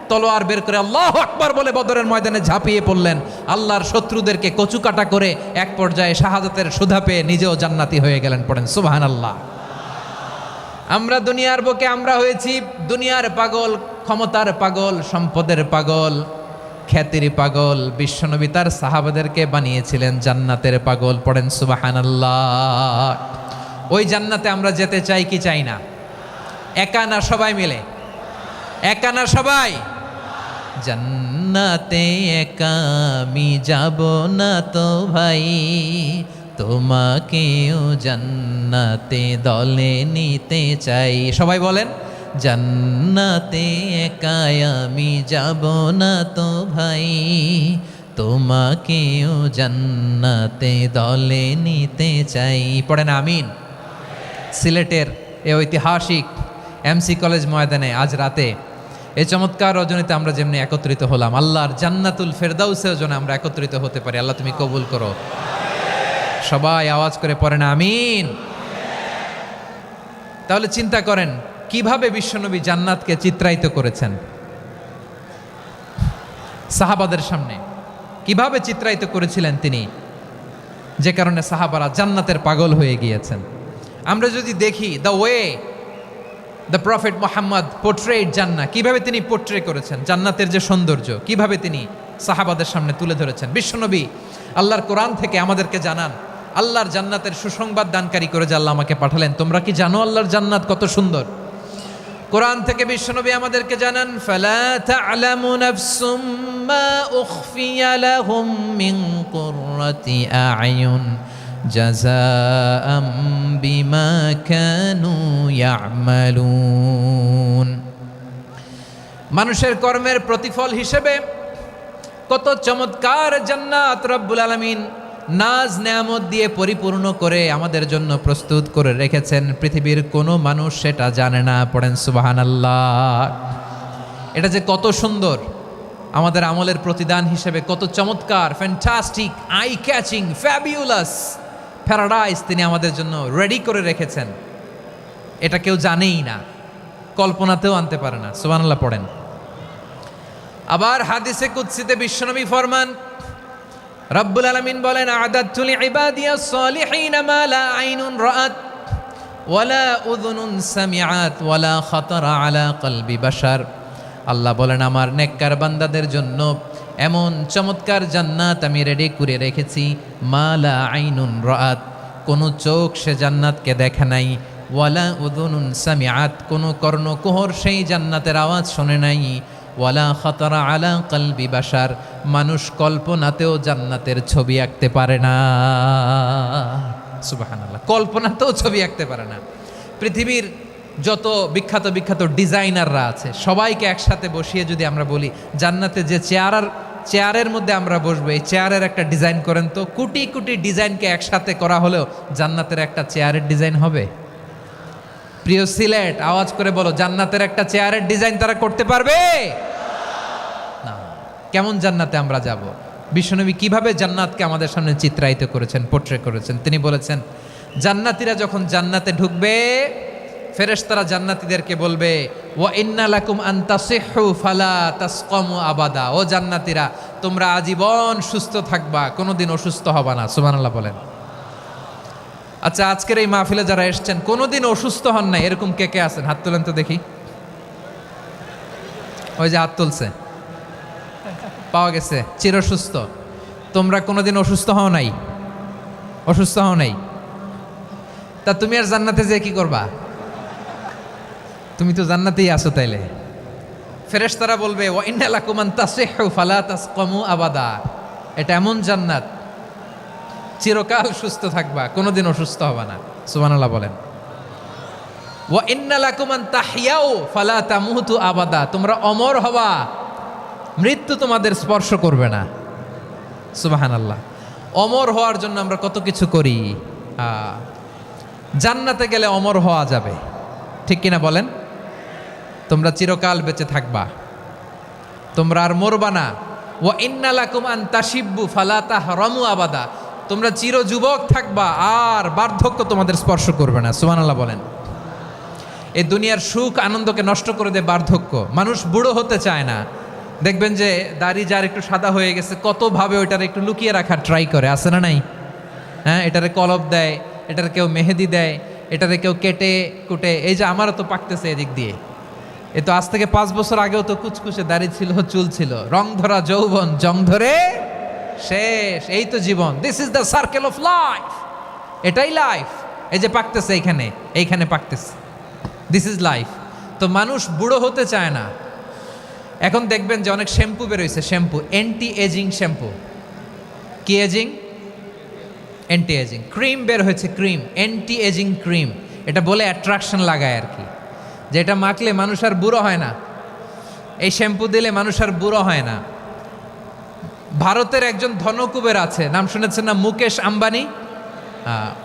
তলোয়ার বের করে আল্লাহু আকবার বলে বদরের ময়দানে ঝাঁপিয়ে পড়লেন। আল্লাহর শত্রুদেরকে কচুকাটা করে এক পর্যায়ে শাহাদাতের সুধা পেয়ে নিজেও জান্নাতি হয়ে গেলেন। পড়েন সুবহানাল্লাহ। আমরা দুনিয়ার বুকে আমরা হয়েছি দুনিয়ার পাগল, ক্ষমতার পাগল, সম্পদের পাগল, খ্যাতির পাগল। বিশ্বনবী তার সাহাবাদেরকে বানিয়েছিলেন জান্নাতের পাগল। পড়েন সুবহানাল্লাহ। ওই জান্নাতে আমরা যেতে চাই কি চাই না? একা না সবাই মিলে? একা না সবাই? জান্নাতে একা আমি যাব না তো ভাই, তোমাকেও জান্নাতে দলে নিতে চাই। সবাই বলেন, জান্নাতে একা আমি যাব না তো ভাই, তোমাকেও জান্নাতে দলে নিতে চাই। পড়েন আমিন। সিলেটের এ ঐতিহাসিক এমসি কলেজ ময়দানে আজ রাতে এই চমৎকার রজনীতে আমরা যেমনি একত্রিত হলাম, আল্লাহর জান্নাতুল ফেরদাউসের জন্য আমরা একত্রিত হতে পারি। আল্লাহ তুমি কবুল করো। সবাই আওয়াজ করে পড়েন আমিন। তাহলে চিন্তা করেন কিভাবে বিশ্বনবী জান্নাতকে চিত্রায়িত করেছেন সাহাবাদের সামনে, কিভাবে চিত্রায়িত করেছিলেন তিনি, যে কারণে সাহাবারা জান্নাতের পাগল হয়ে গিয়েছেন। আমরা যদি দেখি the way the prophet Muhammad portrait জান্নাত, কিভাবে তিনি পোর্ট্রে করেছেন জান্নাতের যে সৌন্দর্য, কিভাবে তিনি সাহাবাদের সামনে তুলে ধরেছেন। বিশ্বনবী আল্লাহর কোরআন থেকে আমাদেরকে জানান, আল্লাহর জান্নাতের সুসংবাদ দানকারী করে যে আল্লাহ আমাকে পাঠালেন। তোমরা কি জানো আল্লাহর জান্নাত কত সুন্দর? কোরআন থেকে বিশ্বনবী আমাদেরকে জানান, ফালা তা'লামু নাফসুম মা উখফিয়া লাহুম মিন কুররাতি আ'য়ুন জাযাআম বিমা কানু ইয়া'মালুন। মানুষের কর্মের প্রতিফল হিসেবে কত চমৎকার জান্নাত রব্বুল আলামিন নাজ নেয়ামত দিয়ে পরিপূর্ণ করে আমাদের জন্য প্রস্তুত করে রেখেছেন। পৃথিবীর কোনো মানুষ সেটা জানে না। পড়েন সুবহানাল্লাহ। এটা যে কত সুন্দর, আমাদের আমলের প্রতিদান হিসেবে কত চমৎকার, fantastic, eye catching, fabulous paradise তিনি আমাদের জন্য রেডি করে রেখেছেন। এটা কেউ জানেই না, কল্পনাতেও আনতে পারে না। সুবহানাল্লাহ পড়েন। আবার হাদিসে কুদসিতে বিশ্বনবী ফরমান, রব্বুল আলামিন বলেন, আ'দাদতু লিইবাদিয়াস সালিহিনা মা লা আইনুন রাআত ওয়ালা উযুনুন সামিআত ওয়ালা খাতারা আলা কলবি বাশার। আল্লাহ বলেন, আমার নেককার বান্দাদের জন্য এমন চমৎকার জান্নাত আমি রেডি করে রেখেছি, মা লা আইনুন রাআত, কোনো চোখ সে জান্নাতকে দেখে নাই, ওয়ালা উযুনুন সামিআত, কোনো কর্ণকুহর সেই জান্নাতের আওয়াজ শোনে নাই, ওয়ালা খাতারা আলা কলবি বাশার, মানুষ কল্পনাতেও জান্নাতের ছবি আঁকতে পারে না। সুবহানাল্লাহ, কল্পনাতেও ছবি আঁকতে পারে না। পৃথিবীর যত বিখ্যাত বিখ্যাত ডিজাইনাররা আছে সবাইকে একসাথে বসিয়ে যদি আমরা বলি জান্নাতে যে চেয়ারের মধ্যে আমরা বসবো, এই চেয়ারের একটা ডিজাইন করেন তো, কোটি কোটি ডিজাইনকে একসাথে করা হলেও জান্নাতের একটা চেয়ারের ডিজাইন হবে? প্রিয় সিলেট, আওয়াজ করে বলো, জান্নাতের একটা চেয়ারের ডিজাইন তারা করতে পারবে না। কেমন জান্নাতে আমরা যাব? বিশ্বনবী কিভাবে জান্নাতকে আমাদের সামনে চিত্রায়িত করেছেন, পোট্রে করেছেন। তিনি বলেছেন, জান্নাতীরা যখন জান্নাতে ঢুকবে, ফেরেশতারা জান্নাতীদেরকে বলবে, ওয়া ইন্না লাকুম আন তাসিহু ফালা তাসকামু আবাদা। ও জান্নাতীরা, তোমরা আজীবন সুস্থ থাকবা, কোনোদিন অসুস্থ হবা না। সুবহানাল্লাহ বলেন। আচ্ছা, আজকের এই মাহফিলে যারা এসেছেন কোনোদিন অসুস্থ হন নাই, এরকম কে কে আছেন? হাত তোলেন তো দেখি। ওই যে হাত তুলছে, পাওয়া গেছে, চিরসুস্থ। তোমরা কোনোদিন অসুস্থ হও নাই? অসুস্থ হও নাই? তা তুমি আর জান্নাতে যে কি করবা? তুমি তো জান্নাতেই আছো তাইলে। ফেরেশতারা বলবে, ওয়া ইন্না লাকুম আন তাসিহু ফালা তাসকামু আবাদা। এটা এমন জান্নাত, চিরকাল সুস্থ থাকবা, কোনোদিন অসুস্থ হবা না। সুবহানাল্লাহ বলেন। ওয়া ইন্না লাকুম আন তাহইয়াউ ফালা তামুতু আবাদা। তোমরা অমর হবা, মৃত্যু তোমাদের স্পর্শ করবে না। সুবহানাল্লাহ। অমর হওয়ার জন্য আমরা কত কিছু করি। জান্নাতে গেলে অমর হওয়া যাবে, ঠিক কিনা বলেন? তোমরা চিরকাল বেঁচে থাকবা, তোমরা আর মরবা না। ওয়া ইন্না লাকুম আন তাশিব্বু ফালা তাহরামু আবাদা। তোমরা চির যুবক থাকবা, আর বার্ধক্য তোমাদের স্পর্শ করবে না। সুবহানাল্লাহ বলেন। এই দুনিয়ার সুখ আনন্দকে নষ্ট করে দেয় বার্ধক্য। মানুষ বুড়ো হতে চায় না। দেখবেন যে দাড়ি যার একটু সাদা হয়ে গেছে, কতভাবে ওইটার একটু লুকিয়ে রাখার ট্রাই করে, আছে না নাই? হ্যাঁ, এটারে কলপ দেয়, এটার কেউ মেহেদি দেয়, এটারে কেউ কেটে কুটে। এই যে আমারও তো পাকতেছে এদিক দিয়ে। এ তো আজ থেকে 5 বছর আগেও তো কুচকুচে দাড়ি ছিল, চুল ছিল, রং ধরা যৌবন, জং ধরে শেষ। এই তো জীবন। This is the circle of life. এটাই লাইফ। এই যে পাকতেছে এইখানে, এইখানে পাকতেছে, দিস ইজ লাইফ। তো মানুষ বুড়ো হতে চায় না। এখন দেখবেন যে অনেক শ্যাম্পু বেরোইছে, শ্যাম্পু, অ্যান্টি এজিং শ্যাম্পু। কি এজিং? Anti aging. ক্রিম বের হয়েছে, ক্রিম, অ্যান্টি এজিং ক্রিম। এটা বলে অ্যাট্রাকশন লাগায় আর কি, যে এটা মাখলে মানুষ আর বুড়ো হয় না, এই শ্যাম্পু দিলে মানুষ আর বুড়ো হয় না। ভারতের একজন ধনকুবের আছে, নাম শুনেছেন না? মুকেশ আম্বানি।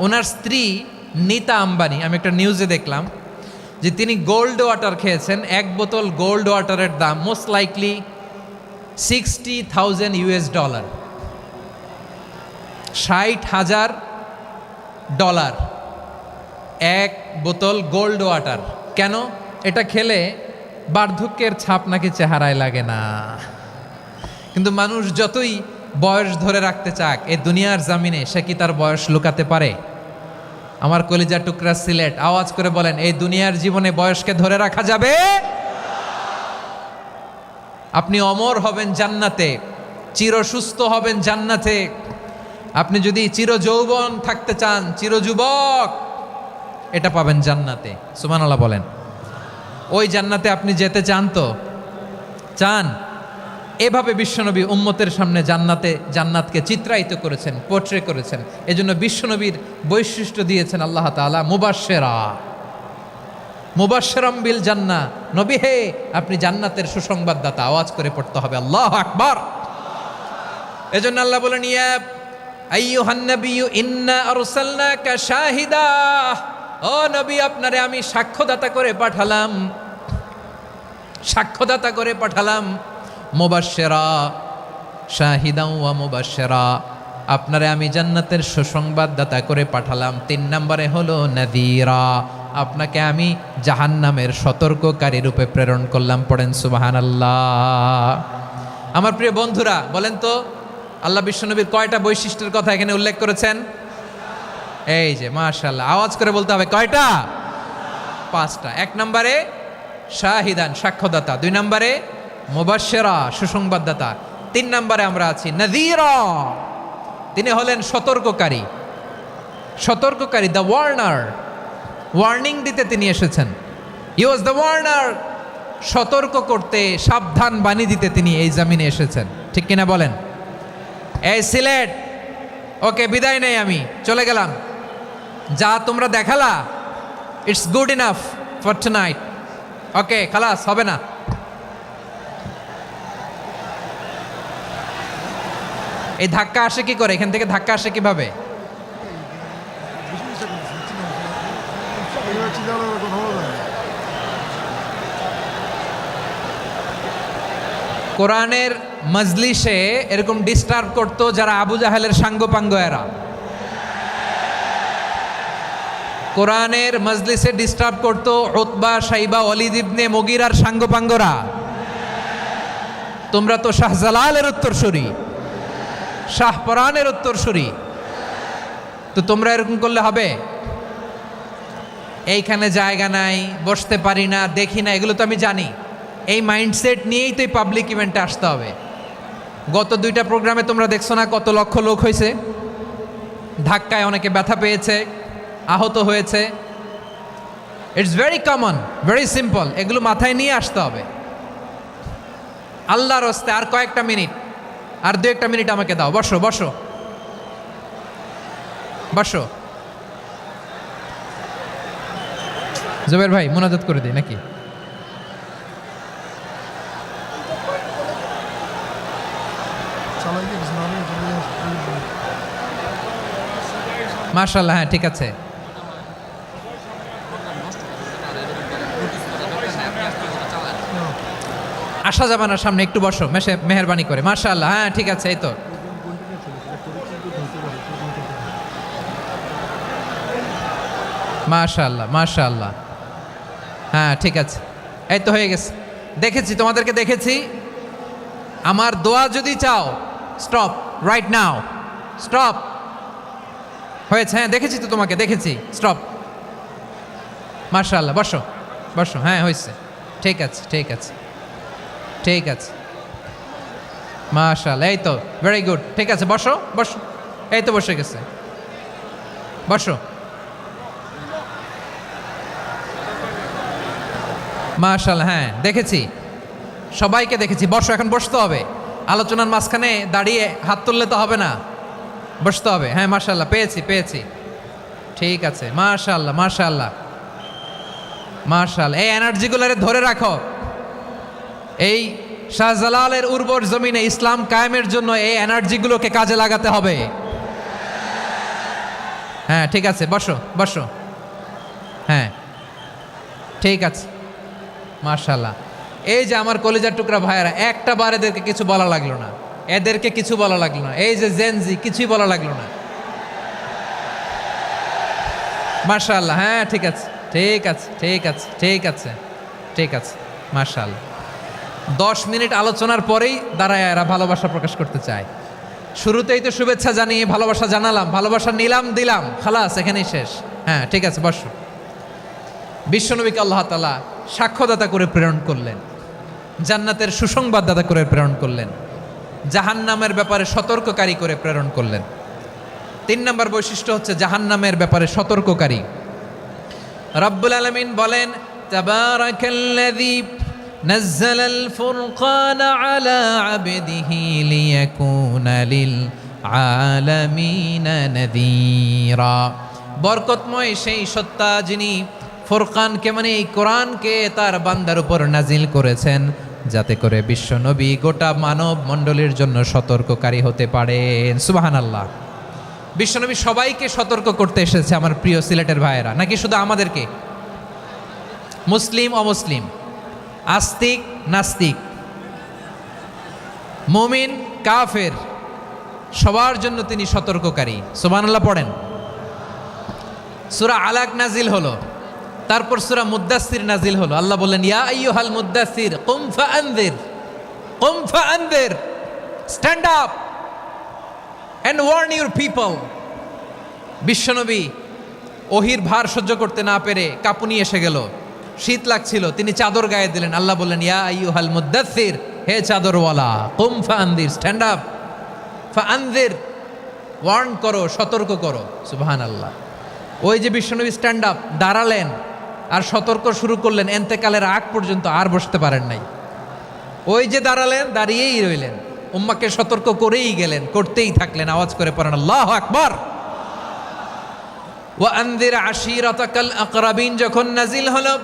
ওনার স্ত্রী নীতা আম্বানি, আমি একটা নিউজে দেখলাম যে তিনি গোল্ড ওয়াটার খেয়েছেন। 1 বোতল গোল্ড ওয়াটারের দাম মোস্ট লাইকলি $60,000 $60,000 1 বোতল গোল্ড ওয়াটার। কেন? এটা খেলে বার্ধক্যের ছাপ নাকি চেহারায় লাগে না। কিন্তু মানুষ যতই বয়স ধরে রাখতে চাক, এই দুনিয়ার জামিনে সে কি তার বয়স লুকাতে পারে? আমার কলিজা টুকরা সিলেট, আওয়াজ করে বলেন, এই দুনিয়ার জীবনে বয়সকে ধরে রাখা যাবে? আপনি অমর হবেন জান্নাতে, চির সুস্থ হবেন জান্নাতে। আপনি যদি চির যৌবন থাকতে চান, চির যুবক, এটা পাবেন জান্নাতে। সুবহানাল্লাহ বলেন। ওই জান্নাতে আপনি যেতে চান তো? চান? এভাবে বিশ্বনবী উম্মতের সামনে জান্নাতকে চিত্রায়িত করেছেন, পোট্রে করেছেন। এজন্য বিশ্বনবীর বৈশিষ্ট্য দিয়েছেন আল্লাহ তাআলা মুবাশশিরাম বিল জান্নাহ। নবী হে, আপনি জান্নাতের সুসংবাদদাতা। আওয়াজ করে পড়তে হবে আল্লাহু আকবার। এজন্য আল্লাহ বলেন, ইয়া আইয়ুহান নাবিয়্যু ইন্না আরসালনাকা শাহিদা। ও নবী, আপনারে আমি সাক্ষ্যদাতা করে পাঠালাম, সাক্ষ্যদাতা করে পাঠালাম। মুবাশশিরা, শাহিদাও ওয়া মুবাশশিরা, আপনারে আমি জান্নাতের সুসংবাদদাতা করে পাঠালাম। 3 নম্বরে হলো নাযীরা, আপনাকে আমি জাহান্নামের সতর্ককারী রূপে প্রেরণ করলাম। পড়েন সুবহানাল্লাহ। আমার প্রিয় বন্ধুরা, বলেন তো আল্লাহ বিশ্বনবীর কয়টা বৈশিষ্ট্যের কথা এখানে উল্লেখ করেছেন? এই যে মাশাআল্লাহ, আওয়াজ করে বলতে হবে, কয়টা? 5টা। 1 নম্বরে শাহিদান, সাক্ষ্যদাতা। 2 নম্বরে মুবাশশিরা, সুসংবাদদাতা। 3 নম্বরে আমরা আছি নাযীরা, তিনি হলেন সতর্ককারী। সতর্ককারী, দ্য ওয়ার্নার, ওয়ার্নিং দিতে তিনি এসেছেন। হি ওয়াজ দ্য ওয়ার্নার, সতর্ক করতে, সাবধান বাণী দিতে তিনি এই জমিনে এসেছেন। ঠিক কিনা বলেন? এই সিলেট, ওকে, বিদায় নেই, আমি চলে গেলাম। যা তোমরা দেখালা, it's good enough for tonight. Okay, খালাস, হবে না। এই ধাক্কা আসে কি করে? এখান থেকে ধাক্কা আসে কিভাবে? কোরআনের মজলিসে এরকম ডিস্টার্ব করতো যারা আবু জাহেলের সাঙ্গপাঙ্গ এরা। কোরআনের মজলিসে ডিস্টার্ব করতো উতবা, শাইবা, ওয়ালিদ ইবনে মুগীরার সাঙ্গপাঙ্গরা। তোমরা তো শাহজালালের উত্তরসূরি, শাহপরানের উত্তরসূরি, তো তোমরা এরকম করলে হবে? এইখানে জায়গা নাই, বসতে পারি না, দেখি না, এগুলো তো আমি জানি। এই মাইন্ডসেট নিয়েই তো এই পাবলিক ইভেন্টে আসতে হবে। গত 2টা প্রোগ্রামে তোমরা দেখছো না কত লক্ষ লোক হয়েছে, ধাক্কায় অনেকে ব্যথা পেয়েছে, আহত হয়েছে। It's very common, very simple, এগুলো মাথায় নিয়ে আসতে হবে। আল্লাহর হস্তে আর কয়েকটা মিনিট, আর 2-1টা মিনিট আমাকে দাও। বসো বসো বসো। জুবের ভাই মোনাজাত করে দিই নাকি? মাশাআল্লাহ, হ্যাঁ ঠিক আছে। আসা যাবে না সামনে, একটু বসো মেহেরবানি করে। মাশাআল্লাহ, হ্যাঁ ঠিক আছে। এই তো মাশাআল্লাহ মাশাআল্লাহ, হ্যাঁ ঠিক আছে, এই তো হয়ে গেছে। দেখেছি তোমাদেরকে, দেখেছি। আমার দোয়া যদি চাও, স্টপ রাইট নাও, স্টপ। হয়েছে, হ্যাঁ দেখেছি তো তোমাকে, দেখেছি, স্টপ। মাশাআল্লাহ, বসো বসো, হ্যাঁ হয়েছে, ঠিক আছে ঠিক আছে ঠিক আছে। মাশাআল্লাহ, এই তো ভেরি গুড, ঠিক আছে, বসো বসো। এই তো বসে গেছে, বসো। মাশাআল্লাহ, হ্যাঁ দেখেছি, সবাইকে দেখেছি। বসো, এখন বসতে হবে। আলোচনার মাঝখানে দাঁড়িয়ে হাত তুললে তো হবে না, বসতে হবে। হ্যাঁ মাশাআল্লাহ, পেয়েছি পেয়েছি, ঠিক আছে। মাশাআল্লাহ মাশাআল্লাহ মাশাআল্লাহ, এই এনার্জিগুলোরে ধরে রাখো। এই শাহজালালের উর্বর জমিনে ইসলাম কায়েমের জন্য এই এনার্জিগুলোকে কাজে লাগাতে হবে। হ্যাঁ ঠিক আছে, বসো বসো, হ্যাঁ ঠিক আছে। মাশাআল্লাহ, এই যে আমার কলিজার টুকরা ভাইয়েরা, একটা বার এদেরকে কিছু বলা লাগলো না, এদেরকে কিছু বলা লাগলো না। এই যে জেনজি, কিছুই বলা লাগলো না। মাশাআল্লাহ, হ্যাঁ ঠিক আছে ঠিক আছে ঠিক আছে ঠিক আছে ঠিক আছে। মাশাআল্লাহ, 10 মিনিট আলোচনার পরেই দাঁড়ায় এরা ভালোবাসা প্রকাশ করতে চায়। শুরুতেই তো শুভেচ্ছা জানিয়ে ভালোবাসা জানালাম, ভালোবাসা নিলাম দিলাম, খালাস এখানেই শেষ। হ্যাঁ ঠিক আছে, বসো। বিশ্বনবীকে আল্লাহ তাআলা সাক্ষ্যদাতা করে প্রেরণ করলেন, জান্নাতের সুসংবাদদাতা করে প্রেরণ করলেন, জাহান্নামের ব্যাপারে সতর্ককারী করে প্রেরণ করলেন। 3 নম্বর বৈশিষ্ট্য হচ্ছে জাহান্নামের ব্যাপারে সতর্ককারী। রব্বুল আলামিন বলেন, তাবারাকাল্লাযী নাযালাল ফুরকানা আলা আবদিহি লিয়াকুনা লিল আলামিনা নাযীরা। বরকতময় সেই সত্তা যিনি ফুরকানকে, মানে এই কোরআনকে তার বান্দার উপর নাজিল করেছেন, যাতে করে বিশ্ব নবী গোটা মানব মণ্ডলীর জন্য সতর্ককারী হতে পারেন। সুবহানাল্লাহ। বিশ্বনবী সবাইকে সতর্ক করতে এসেছে, আমার প্রিয় সিলেটের ভাইয়েরা, নাকি শুধু আমাদেরকে? মুসলিম অমুসলিম, আস্তিক নাস্তিক, মুমিন কাফের, সবার জন্য তিনি সতর্ককারী। সুবহানাল্লাহ পড়েন। সূরা আলাক নাজিল হলো, তারপর সূরা মুদ্দাসসির নাজিল হলো। আল্লাহ বললেন, ইয়া আইয়ুহাল মুদ্দাসসির কুম ফাআনযির, কুম ফাআনযির, stand up and warn your people. বিশ্বনবী ওহির ভার সহ্য করতে না পেরে কাঁপুনি এসে গেল, শীত লাগছিল, তিনি চাদর গায়ে দিলেন। আল্লাহ বললেন, ইয়া আইয়ুহাল মুদ্দাসসির, হে চাদরওয়ালা, কুম ফাআনযির, স্ট্যান্ড আপ, ফাআনযির, ওয়ার্ন করো, সতর্ক করো। সুবহানাল্লাহ। ওই যে বিশ্বনবী স্ট্যান্ড আপ, দাঁড়ালেন আর সতর্ক শুরু করলেন, এন্তেকালের আগ পর্যন্ত আর বসতে পারেন নাই। ওই যে দাঁড়ালেন, দাঁড়িয়েই রইলেন, উম্মাকে সতর্ক করেই গেলেন, করতেই থাকলেন। আওয়াজ করে পড়েন আল্লাহু আকবার। ওয়া আনযির আশীরাতাকাল আকরাবিন যখন নাজিল হলো,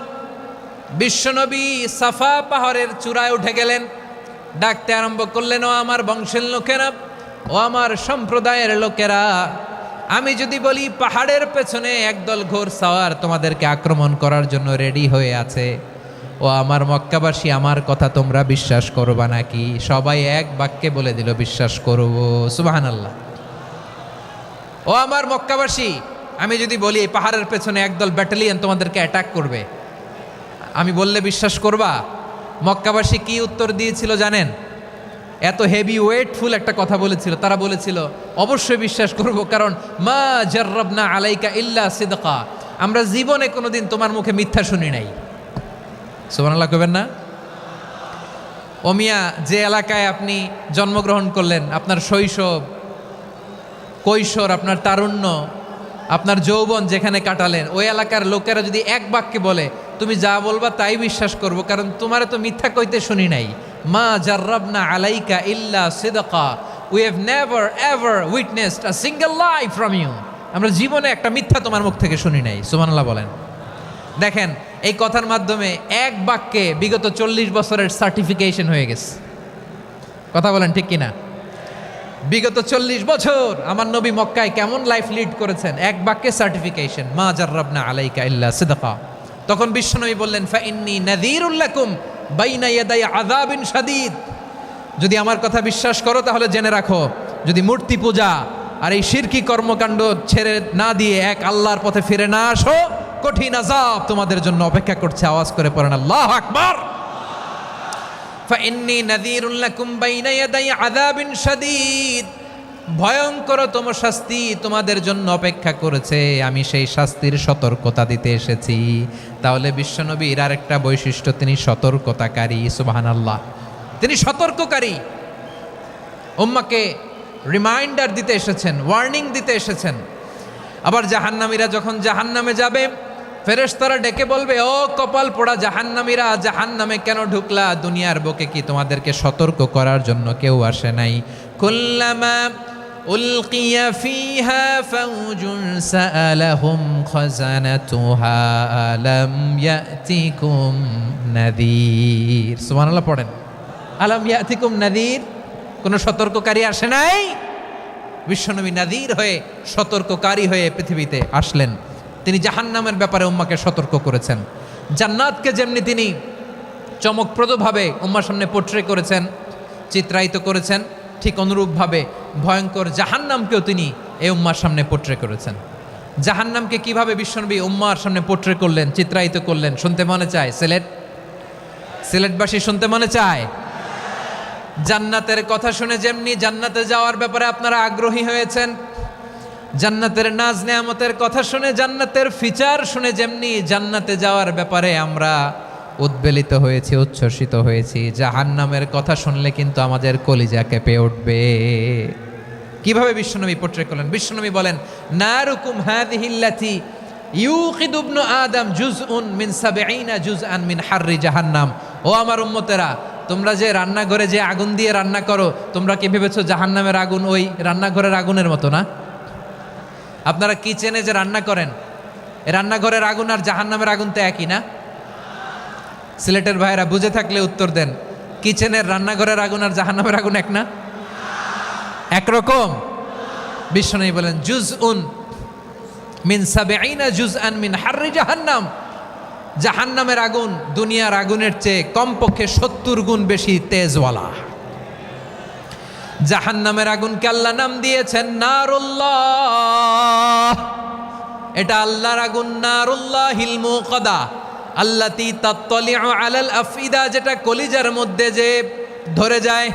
বিশ্বনবী সাফা পাহাড়ের চূড়ায় উঠে গেলেন, ডাকতে আরম্ভ করলেন, ও আমার বংশের লোকেরা, ও আমার সম্প্রদায়ের লোকেরা, আমি যদি বলি পাহাড়ের পেছনে একদল ঘোড় সাওয়ার তোমাদেরকে আক্রমণ করার জন্য রেডি হয়ে আছে, ও আমার মক্কাবাসী, আমার কথা তোমরা বিশ্বাস করবা নাকি? সবাই এক বাক্যে বলে দিল, বিশ্বাস করব। সুবহানাল্লাহ। ও আমার মক্কাবাসী, আমি যদি বলি এই পাহাড়ের পেছনে একদল ব্যাটালিয়ন তোমাদেরকে অ্যাটাক করবে, আমি বললে বিশ্বাস করবা? মক্কাবাসী কি উত্তর দিয়েছিল জানেন? এত হেভি ওয়েটফুল একটা কথা বলেছিল। তারা বলেছিল অবশ্যই বিশ্বাস করব, কারণ মা জাররাবনা আলাইকা ইল্লা সিদকা, আমরা জীবনে কোনোদিন তোমার মুখে মিথ্যা শুনি নাই। সুবহানাল্লাহ কইবেন না? ও মিয়া, যে এলাকায় আপনি জন্মগ্রহণ করলেন, আপনার শৈশব, কৈশোর, আপনার তারুণ্য, আপনার যৌবন যেখানে কাটালেন, ওই এলাকার লোকেরা যদি এক বাক্যে বলে তুমি যা বলবা তাই বিশ্বাস করব, কারণ তোমারে তো মিথ্যা কইতে শুনি নাই। মা জাররাবনা আলাইকা ইল্লা সিদকা, we have never ever witnessed a single lie from you, আমরা জীবনে একটা মিথ্যা তোমার মুখ থেকে শুনি নাই। সুবহানাল্লাহ বলেন। দেখেন, এই কথার মাধ্যমে এক বাক্যে বিগত 40 বছরের সার্টিফিকেশন হয়ে গেছে। কথা বলেন ঠিক কিনা? বিগত 40 বছর আমার নবী মক্কায় কেমন লাইফ লিড করেছেন, এক বাক্যে সার্টিফিকেশন, মা জাররাবনা আলাইকা ইল্লা সিদকা। তখন বিশ্বনবী বললেন, ফাইন্নী নাযীরুল লাকুম বাইনা ইয়াদাই আযাবিন শাদীদ, যদি আমার কথা বিশ্বাস করো তাহলে জেনে রাখো, যদি মূর্তি পূজা আর এই শিরকি কর্মকাণ্ড ছেড়ে না দিয়ে এক আল্লাহর পথে ফিরে না আসো, কঠিন আযাব তোমাদের জন্য অপেক্ষা করছে। আওয়াজ করে পড়েন আল্লাহু আকবার। ফাইন্নী নাযীরুল লাকুম বাইনা ইয়াদাই আযাবিন শাদীদ, ভয়ঙ্করতম শাস্তি তোমাদের জন্য অপেক্ষা করেছে, আমি সেই শাস্তির সতর্কতা দিতে এসেছি। তাহলে বিশ্বনবীর আরেকটা বৈশিষ্ট্য, তিনি সতর্কতাকারী। সুবহানাল্লাহ, তিনি সতর্ককারী। উম্মাকে রিমাইন্ডার দিতে এসেছেন, ওয়ার্নিং দিতে এসেছেন। আবার জাহান্নামীরা যখন জাহান্নামে যাবে, ফেরেশতারা ডেকে বলবে, ও কপাল পোড়া জাহান্নামীরা, জাহান্নামে কেন ঢুকলা? দুনিয়ার বুকে কি তোমাদেরকে সতর্ক করার জন্য কেউ আসে নাই? কুল্লামা উলকিয়া ফিহা ফাউজুন সাআলাহুম খাজানাতুহা আলাম ইয়াতিকুম নাযীর। সুবহানাল্লাহ পড়েন। আলাম ইয়াতিকুম নাযীর, কোনো সতর্ককারী আসে নাই? বিশ্বনবী নাযীর হয়ে, সতর্ককারী হয়ে পৃথিবীতে আসলেন। তিনি জাহান্নামের ব্যাপারে উম্মাকে সতর্ক করেছেন। জান্নাতকে যেমনি তিনি চমকপ্রদভাবে উম্মার সামনে পোট্রে করেছেন, চিত্রায়িত করেছেন, ঠিক অনুরূপভাবে ভয়ঙ্কর জাহান্নামকেও তিনি এই উম্মার সামনে পোট্রে করেছেন। জাহান্নামকে কিভাবে বিশ্বনবী উম্মার সামনে পোট্রে করলেন, চিত্রায়িত করলেন, শুনতে মনে চায়? সিলেটবাসী শুনতে মনে চায়? জান্নাতের কথা শুনে যেমনি জান্নাতে যাওয়ার ব্যাপারে আপনারা আগ্রহী হয়েছেন, জান্নাতের নাজ নেয়ামতের কথা শুনে, জান্নাতের ফিচার শুনে যেমনি জান্নাতে যাওয়ার ব্যাপারে আমরা উদ্বেলিত হয়েছি, উচ্ছ্বসিত হয়েছি, জাহান্নামের কথা শুনলে কিন্তু আমাদের কলিজা কেঁপে উঠবে। কিভাবে বিশ্বনবী পোট্রে করলেন? বিশ্বনবী বলেন, নারুকুম হাযিহিল্লাতী ইউকিদু ইবনু আদম জুজউন মিন ৭০ জুজআন মিন হাররি জাহান্নাম। ও আমার উম্মতেরা, তোমরা যে রান্নাঘরে যে আগুন দিয়ে রান্না করো, তোমরা কি ভেবেছো জাহান্নামের আগুন ওই রান্নাঘরের আগুনের মতো না? আপনারা কিচেনে যে রান্না করেন, রান্নাঘরের আগুন আর জাহান্নামের আগুন তো একই না? সিলেটের ভাইরা বুঝে থাকলে উত্তর দেন, কিচেনের রান্নাঘরের আগুন আর জাহান্নামের আগুন এক না? একরকম? বিশ্বনবী বলেন, জুজউন মিন ৭০ জুজআন মিন হাররি জাহান্নাম, জাহান্নামের আগুন দুনিয়ার আগুনের চেয়ে কমপক্ষে ৭০ গুণ বেশি তেজওয়ালা। জাহান্নামের আগুনকে আল্লাহ নাম দিয়েছেন নারুল্লাহ। এটা আল্লাহর আগুন, নারুল্লাহিল মুকাদা আল্লাতী তাত্তালিউ আলাল আফইদা, যেটা কলিজার মধ্যে যে ধরে যায়।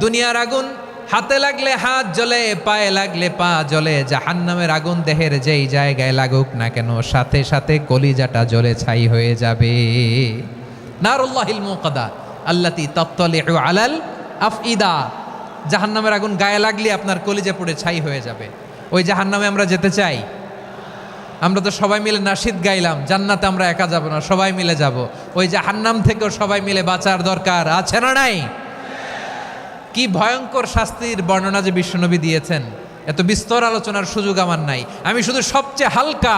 দুনিয়ার আগুন হাতে লাগলে হাত জ্বলে, পায়ে লাগলে পা জ্বলে। জাহান্নামের আগুন দেহের যেই জায়গায় লাগুক না কেন, সাথে সাথে কলিজাটা জ্বলে ছাই হয়ে যাবে। নারুল্লাহিল মুকাদা আল্লাতী তাত্তালিউ আলাল আফইদা, জাহান্নামের আগুন গায়ে লাগলে আপনার কলিজা পুড়ে ছাই হয়ে যাবে। ওই জাহান্নামে আমরা যেতে চাই? আমরা তো সবাই মিলে নাশিদ গাইলাম, জান্নাতে আমরা একা যাব না, সবাই মিলে যাব। ওই জাহান্নাম থেকেও সবাই মিলে বাঁচার দরকার আছে না নাই? কি ভয়ঙ্কর শাস্তির বর্ণনা যে বিশ্বনবী দিয়েছেন, এত বিস্তর আলোচনার সুযোগ আমার নাই। আমি শুধু সবচেয়ে হালকা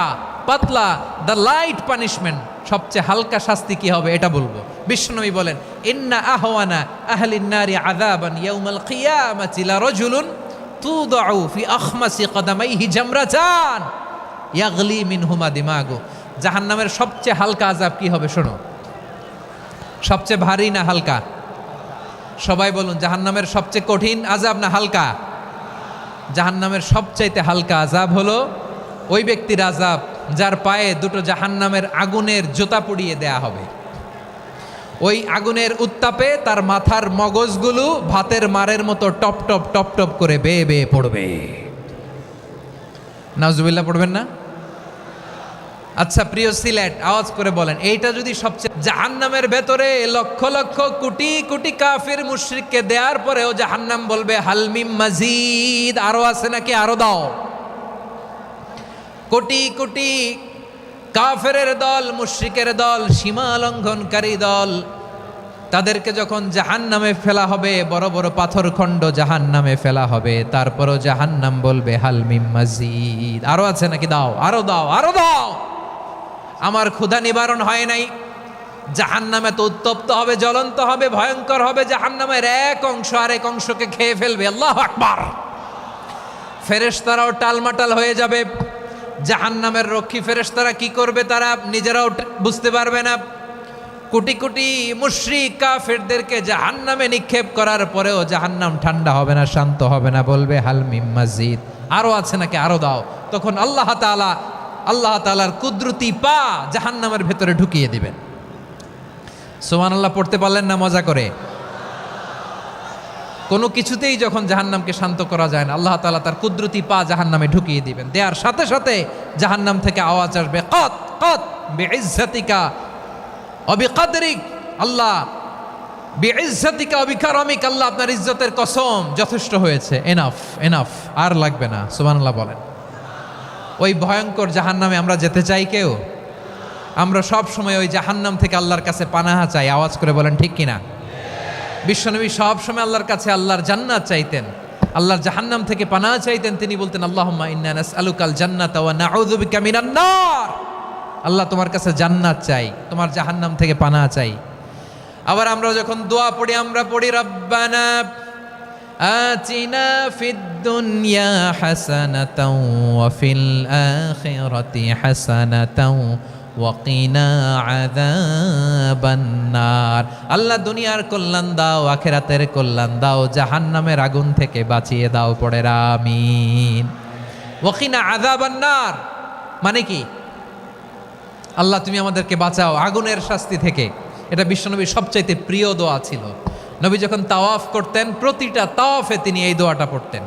পাতলা, দ্য লাইট পানিশমেন্ট, সবচেয়ে হালকা শাস্তি কি হবে এটা বলবো। বিশ্বনবী বলেন, ইন্না আহওয়ানা আহলিন নারি আযাবান ইয়াউমাল কিয়ামাতি লারাজুলুন তুদাউ ফি আখমাসি কদামাইহি জামরাতান ইয়াগলি মিনহুমা দিমাগু। জাহান্নামের সবচেয়ে হালকা আযাব কি হবে শোনো। সবচেয়ে ভারী না হালকা? সবাই বলুন, জাহান্নামের সবচেয়ে কঠিন আযাব না হালকা? জাহান্নামের সবচাইতে হালকা আযাব হলো ওই ব্যক্তির আযাব যার পায়ে দুটো জাহান্নামের আগুনের জুতা পুড়িয়ে দেয়া হবে। ওই আগুনের উত্তাপে তার মাথার মগজগুলো ভাতের মারের মতো টপ টপ টপ টপ করে বেয়ে বেয়ে পড়বে। নাউজুবিল্লাহ পড়বেন না? আচ্ছা প্রিয় সিলেট, আওয়াজ করে বলেন, এইটা যদি সবচেয়ে, জাহান্নামের ভেতরে লক্ষ লক্ষ কোটি কোটি কাফির মুশরিককে দেওয়ার পরেও জাহান্নাম বলবে হালমিম মাজিদ, আরো আছে নাকি, আরো দাও। কোটি কোটি কাফেরের দল, মুশরিকের দল, সীমা লঙ্ঘনকারী দল, তাদেরকে যখন জাহান্নামে ফেলা হবে, বড় বড় পাথর খণ্ড জাহান্নামে ফেলা হবে, তারপরও জাহান্নাম বলবে হালমিম মাজিদ, আরো আছে নাকি, দাও, আরো দাও, আরো দাও। আমার ক্ষুধা নিবারণ হয় নাই। জাহান্নামে তো উত্তপ্ত হবে, জ্বলন্ত হবে, ভয়ঙ্কর হবে। জাহান্নামের এক অংশ আরেক অংশকে খেয়ে ফেলবে। আল্লাহু আকবার। ফেরেশতারাও টালমাটাল হয়ে যাবে। জাহান্নামের রক্ষী ফেরেশতারা কি করবে তারা নিজেরাও বুঝতে পারবে না। কোটি কোটি মুশরিক কাফেরদেরকে জাহান্নামে নিক্ষেপ করার পরেও জাহান্নাম ঠান্ডা হবে না, শান্ত হবে না, বলবে হালমিম মাজিদ, আরো আছে নাকি, আরো দাও। তখন আল্লাহ তাআলার কুদরতি পা জাহান্নামের ভেতরে ঢুকিয়ে দিবেন। সুবহানাল্লাহ পড়তে পারলেন না মজা করে? কোনো কিছুতেই যখন জাহান্নামকে শান্ত করা যায় না, আল্লাহ তাআলা তার কুদরতি পা জাহান্নামে ঢুকিয়ে দিবেন। দেওয়ার সাথে সাথে জাহান্নাম থেকে আওয়াজ আসবে, কত কত বিইজ্জাতিকা ওয়া বিকদরিক, আল্লাহ বিইজ্জাতিকা ওয়া বিকারমিক, আল্লাহ আপনার ইজ্জতের কসম, যথেষ্ট হয়েছে, এনাফ এনাফ, আর লাগবে না। সুবহানাল্লাহ বলেন। ওই ভয়ঙ্কর জাহান্নামে আমরা যেতে চাই কেউ? আমরা সব সময় ওই জাহান্নাম থেকে আল্লাহর কাছে পানাহা চাই। আওয়াজ করে বলেন ঠিক কিনা? বিশ্বনবী সব সময় আল্লাহর কাছে আল্লাহর জান্নাত চাইতেন, আল্লাহর জাহান্নাম থেকে পানাহা চাইতেন। তিনি বলতেন আল্লাহুম্মা ইন্না নাসআলুকাল জান্নাতা ওয়া নাউযু বিকা মিনান নার। আল্লাহ তোমার কাছে জান্নাত চাই, তোমার জাহান্নাম থেকে পানাহা চাই। আবার আমরা যখন দোয়া পড়ি, আমরা পড়ি রব্বানা আতিনা ফিদ দুনিয়া হাসানাতাও ওয়া ফিল আখিরাতি হাসানাতাও ওয়া কিনা আযাবান নার। আল্লাহ দুনিয়ার কল্যাণ দাও, আখিরাতের কল্যাণ দাও, জাহান্নামের আগুন থেকে বাঁচিয়ে দাও। পড়ে আমিন। ওয়া কিনা আযাবান নার মানে কি? আল্লাহ তুমি আমাদেরকে বাঁচাও আগুনের শাস্তি থেকে। এটা বিশ্বনবীর সবচাইতে প্রিয় দোয়া ছিল। নবী যখন তাওয়াফ করতেন, প্রতিটা তাওয়াফে তিনি এই দোয়াটা পড়তেন।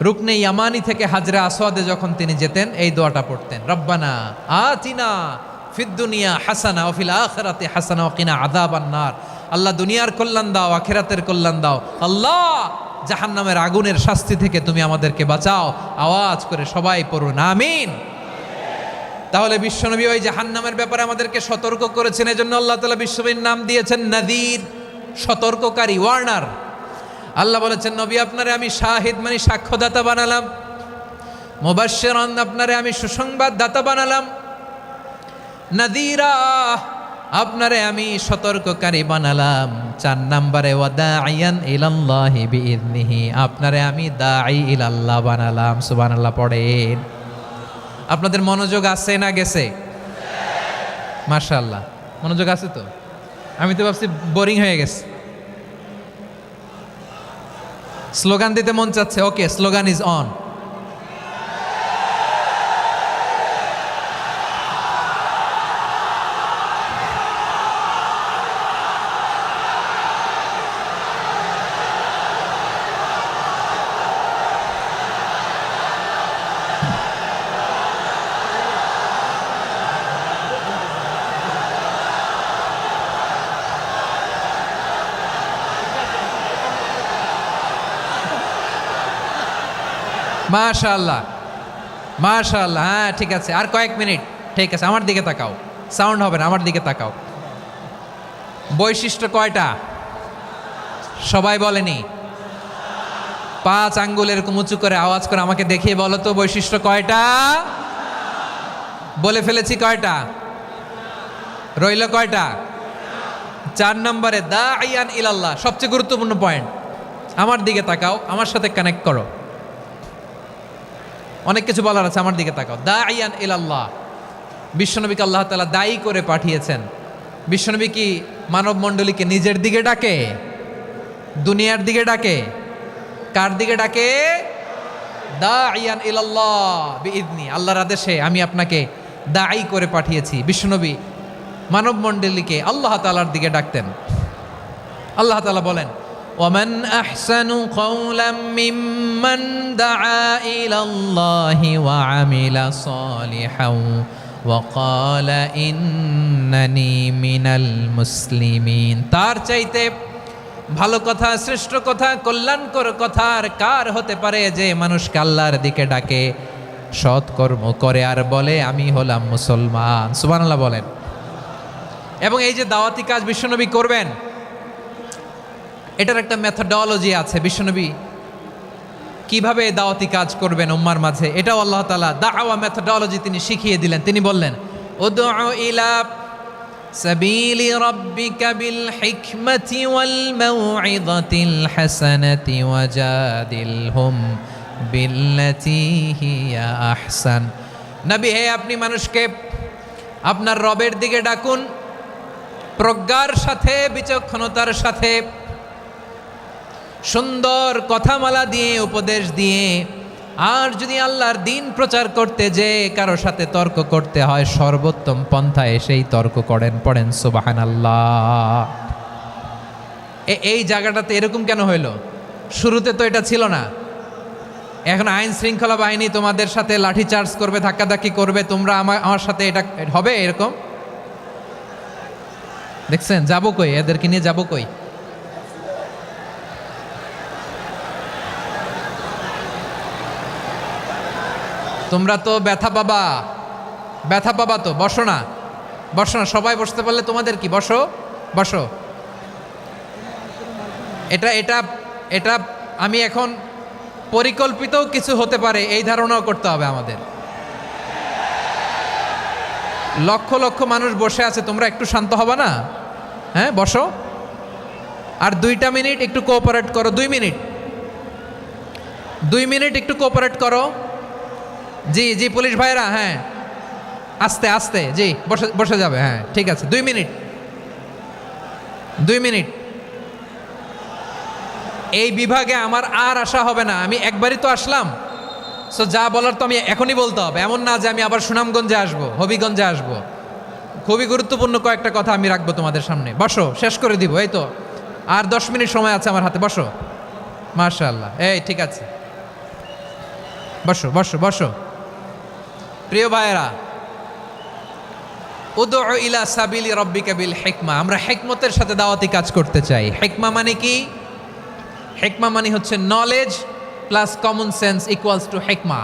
রুকনে ইয়ামানি থেকে হাজরে আসওয়াদে যখন তিনি যেতেন, এই দোয়াটা পড়তেন, রব্বানা আতিনা ফিদ দুনিয়া হাসানা ওয়া ফিল আখিরাতি হাসানা ওয়া কিনা আযাবান নার। আল্লাহ দুনিয়ার কল্যাণ দাও, আখিরাতের কল্যাণ দাও। আল্লাহ জাহান্নামের আগুনের শাস্তি থেকে তুমি আমাদেরকে বাঁচাও। আওয়াজ করে সবাই পড়ুন আমিন। তাহলে বিশ্বনবী ওই জাহান্নামের ব্যাপারে আমাদেরকে সতর্ক করেছেন। এজন্য আল্লাহ তাআলা বিশ্বনবীর নাম দিয়েছেন নাযীর, সতর্ককারী, ওয়ার্নার। আল্লাহ বলেছেন নবী আপনারে আমি শাহিদ মানে সাক্ষ্যদাতা বানালাম, মুবাশশিরান আপনারে আমি সুসংবাদ দাতা বানালাম, নাযীরা আপনারে আমি সতর্ককারী বানালাম। 4 নম্বরে ওয়া দাঈয়ান ইলাল্লাহি বিইذনিহি, আপনারে আমি দাঈ ইলাল্লাহ বানালাম। সুবহানাল্লাহ পড়েন। আপনাদের মনোযোগ আছে না গেছে? মাশাআল্লাহ মনোযোগ আছে তো? আমি তো ভাবছি বোরিং হয়ে গেছে। স্লোগান দিতে মন চাচ্ছে। ওকে, স্লোগান ইজ অন। মাশাআল্লাহ মাশাআল্লাহ। হ্যাঁ ঠিক আছে, আর কয়েক মিনিট। ঠিক আছে, আমার দিকে তাকাও, সাউন্ড হবে না, আমার দিকে তাকাও। বৈশিষ্ট্য কয়টা সবাই বলেনি? 5 আঙ্গুল এরকম উঁচু করে আওয়াজ করে আমাকে দেখিয়ে বলো তো বৈশিষ্ট্য কয়টা? বলে ফেলেছি কয়টা? রইল কয়টা? 4 নম্বরে দাঈয়ান ইলাল্লাহ, সবচেয়ে গুরুত্বপূর্ণ পয়েন্ট। আমার দিকে তাকাও, আমার সাথে কানেক্ট করো। অনেক কিছু বলার আছে, আমার দিকে তাকাও। দাঈয়ান ইলাল্লাহ, বিশ্বনবীকে আল্লাহ তাআলা দায়ী করে পাঠিয়েছেন। বিশ্বনবী কি মানব মণ্ডলীকে নিজের দিকে ডাকে, দুনিয়ার দিকে ডাকে? কার দিকে ডাকে? দাইয়ান ইলাল্লাহ বিইذনি, আল্লাহর আদেশে আমি আপনাকে দাঈ করে পাঠিয়েছি। বিশ্বনবী মানব মণ্ডলীকে আল্লাহ তাআলার দিকে ডাকতেন। আল্লাহ তাআলা বলেন, ওয়ামান আহসানু কাওলাম মিম্মান দাআ ইলাল্লাহি ওয়া আমিলা সালিহান ওয়া ক্বালা ইন্নানি মিনাল মুসলিমিন। তার চাইতে ভালো কথা, শ্রেষ্ঠ কথা, কল্যাণকর কথা আর কার হতে পারে যে মানুষকে আল্লাহর দিকে ডাকে, সৎকর্ম করে আর বলে আমি হলাম মুসলমান। সুবহানাল্লাহ বলেন। এবং এই যে দাওয়াতি কাজ বিশ্বনবী করবেন, এটার একটা মেথডোলজি আছে। বিশ্বনবী কিভাবে দাওয়াতি কাজ করবেন উম্মার মাঝে, এটাও আল্লাহ তাআলা দাওয়া মেথডোলজি তিনি শিখিয়ে দিলেন। তিনি বললেন, উদউ ইলা সাবিলি রাব্বিকা বিল হিকমাতি ওয়াল মাউইযাতিল হাসানাতি ওয়াজাদিলহুম বিল্লাতী হিয়া আহসান। নবী হে, আপনি মানুষকে আপনার রবের দিকে ডাকুন প্রজ্ঞার সাথে, বিচক্ষণতার সাথে, সুন্দর কথামালা দিয়ে, উপদেশ দিয়ে। আর যদি আল্লাহর দিন প্রচার করতে যে কারো সাথে তর্ক করতে হয়, সর্বোত্তম পন্থায় সেই তর্ক করেন। পড়েন সুবহানাল্লাহ। এই জায়গাটাতে এরকম কেন হইল? শুরুতে তো এটা ছিল না। এখন আইন শৃঙ্খলা বাহিনী তোমাদের সাথে লাঠি চার্জ করবে, ধাক্কাধাক্কি করবে, তোমরা আমার সাথে এটা হবে এরকম? দেখছেন যাবো কই? এদেরকে নিয়ে যাবো কই? তোমরা তো ব্যথা পাবা, ব্যথা পাবা তো। বসো না, বসো না, সবাই বসতে পারলে তোমাদের কি? বসো বসো। এটা এটা এটা আমি এখন পরিকল্পিত কিছু হতে পারে এই ধারণাও করতে হবে আমাদের। লক্ষ লক্ষ মানুষ বসে আছে, তোমরা একটু শান্ত হবা না? হ্যাঁ বসো। আর 2টা মিনিট একটু কোঅপারেট করো। 2 মিনিট, 2 মিনিট একটু কোঅপারেট করো। জি জি পুলিশ ভাইরা, হ্যাঁ আস্তে আস্তে, জি বসে বসে যাবে। হ্যাঁ ঠিক আছে, 2 মিনিট, 2 মিনিট। এই বিভাগে আমার আর আসা হবে না, আমি একবারই তো আসলাম। সো যা বলার তো আমি এখনই বলতে হবে, এমন না যে আমি আবার সুনামগঞ্জে আসবো, হবিগঞ্জে আসবো। খুবই গুরুত্বপূর্ণ কয়েকটা কথা আমি রাখবো তোমাদের সামনে। বসো, শেষ করে দিব। এই তো আর 10 মিনিট সময় আছে আমার হাতে। বসো। মাশাআল্লাহ, এই ঠিক আছে, বসো বসো বসো। প্রিয় ভাইয়েরা, উদউ ইলা সাবিলি রাব্বিকা বিল হিকমা, আমরা হিকমতের সাথে দাওয়াতি কাজ করতে চাই। হিকমা মানে কি? হিকমা মানে হচ্ছে knowledge plus common sense equals to হিকমা।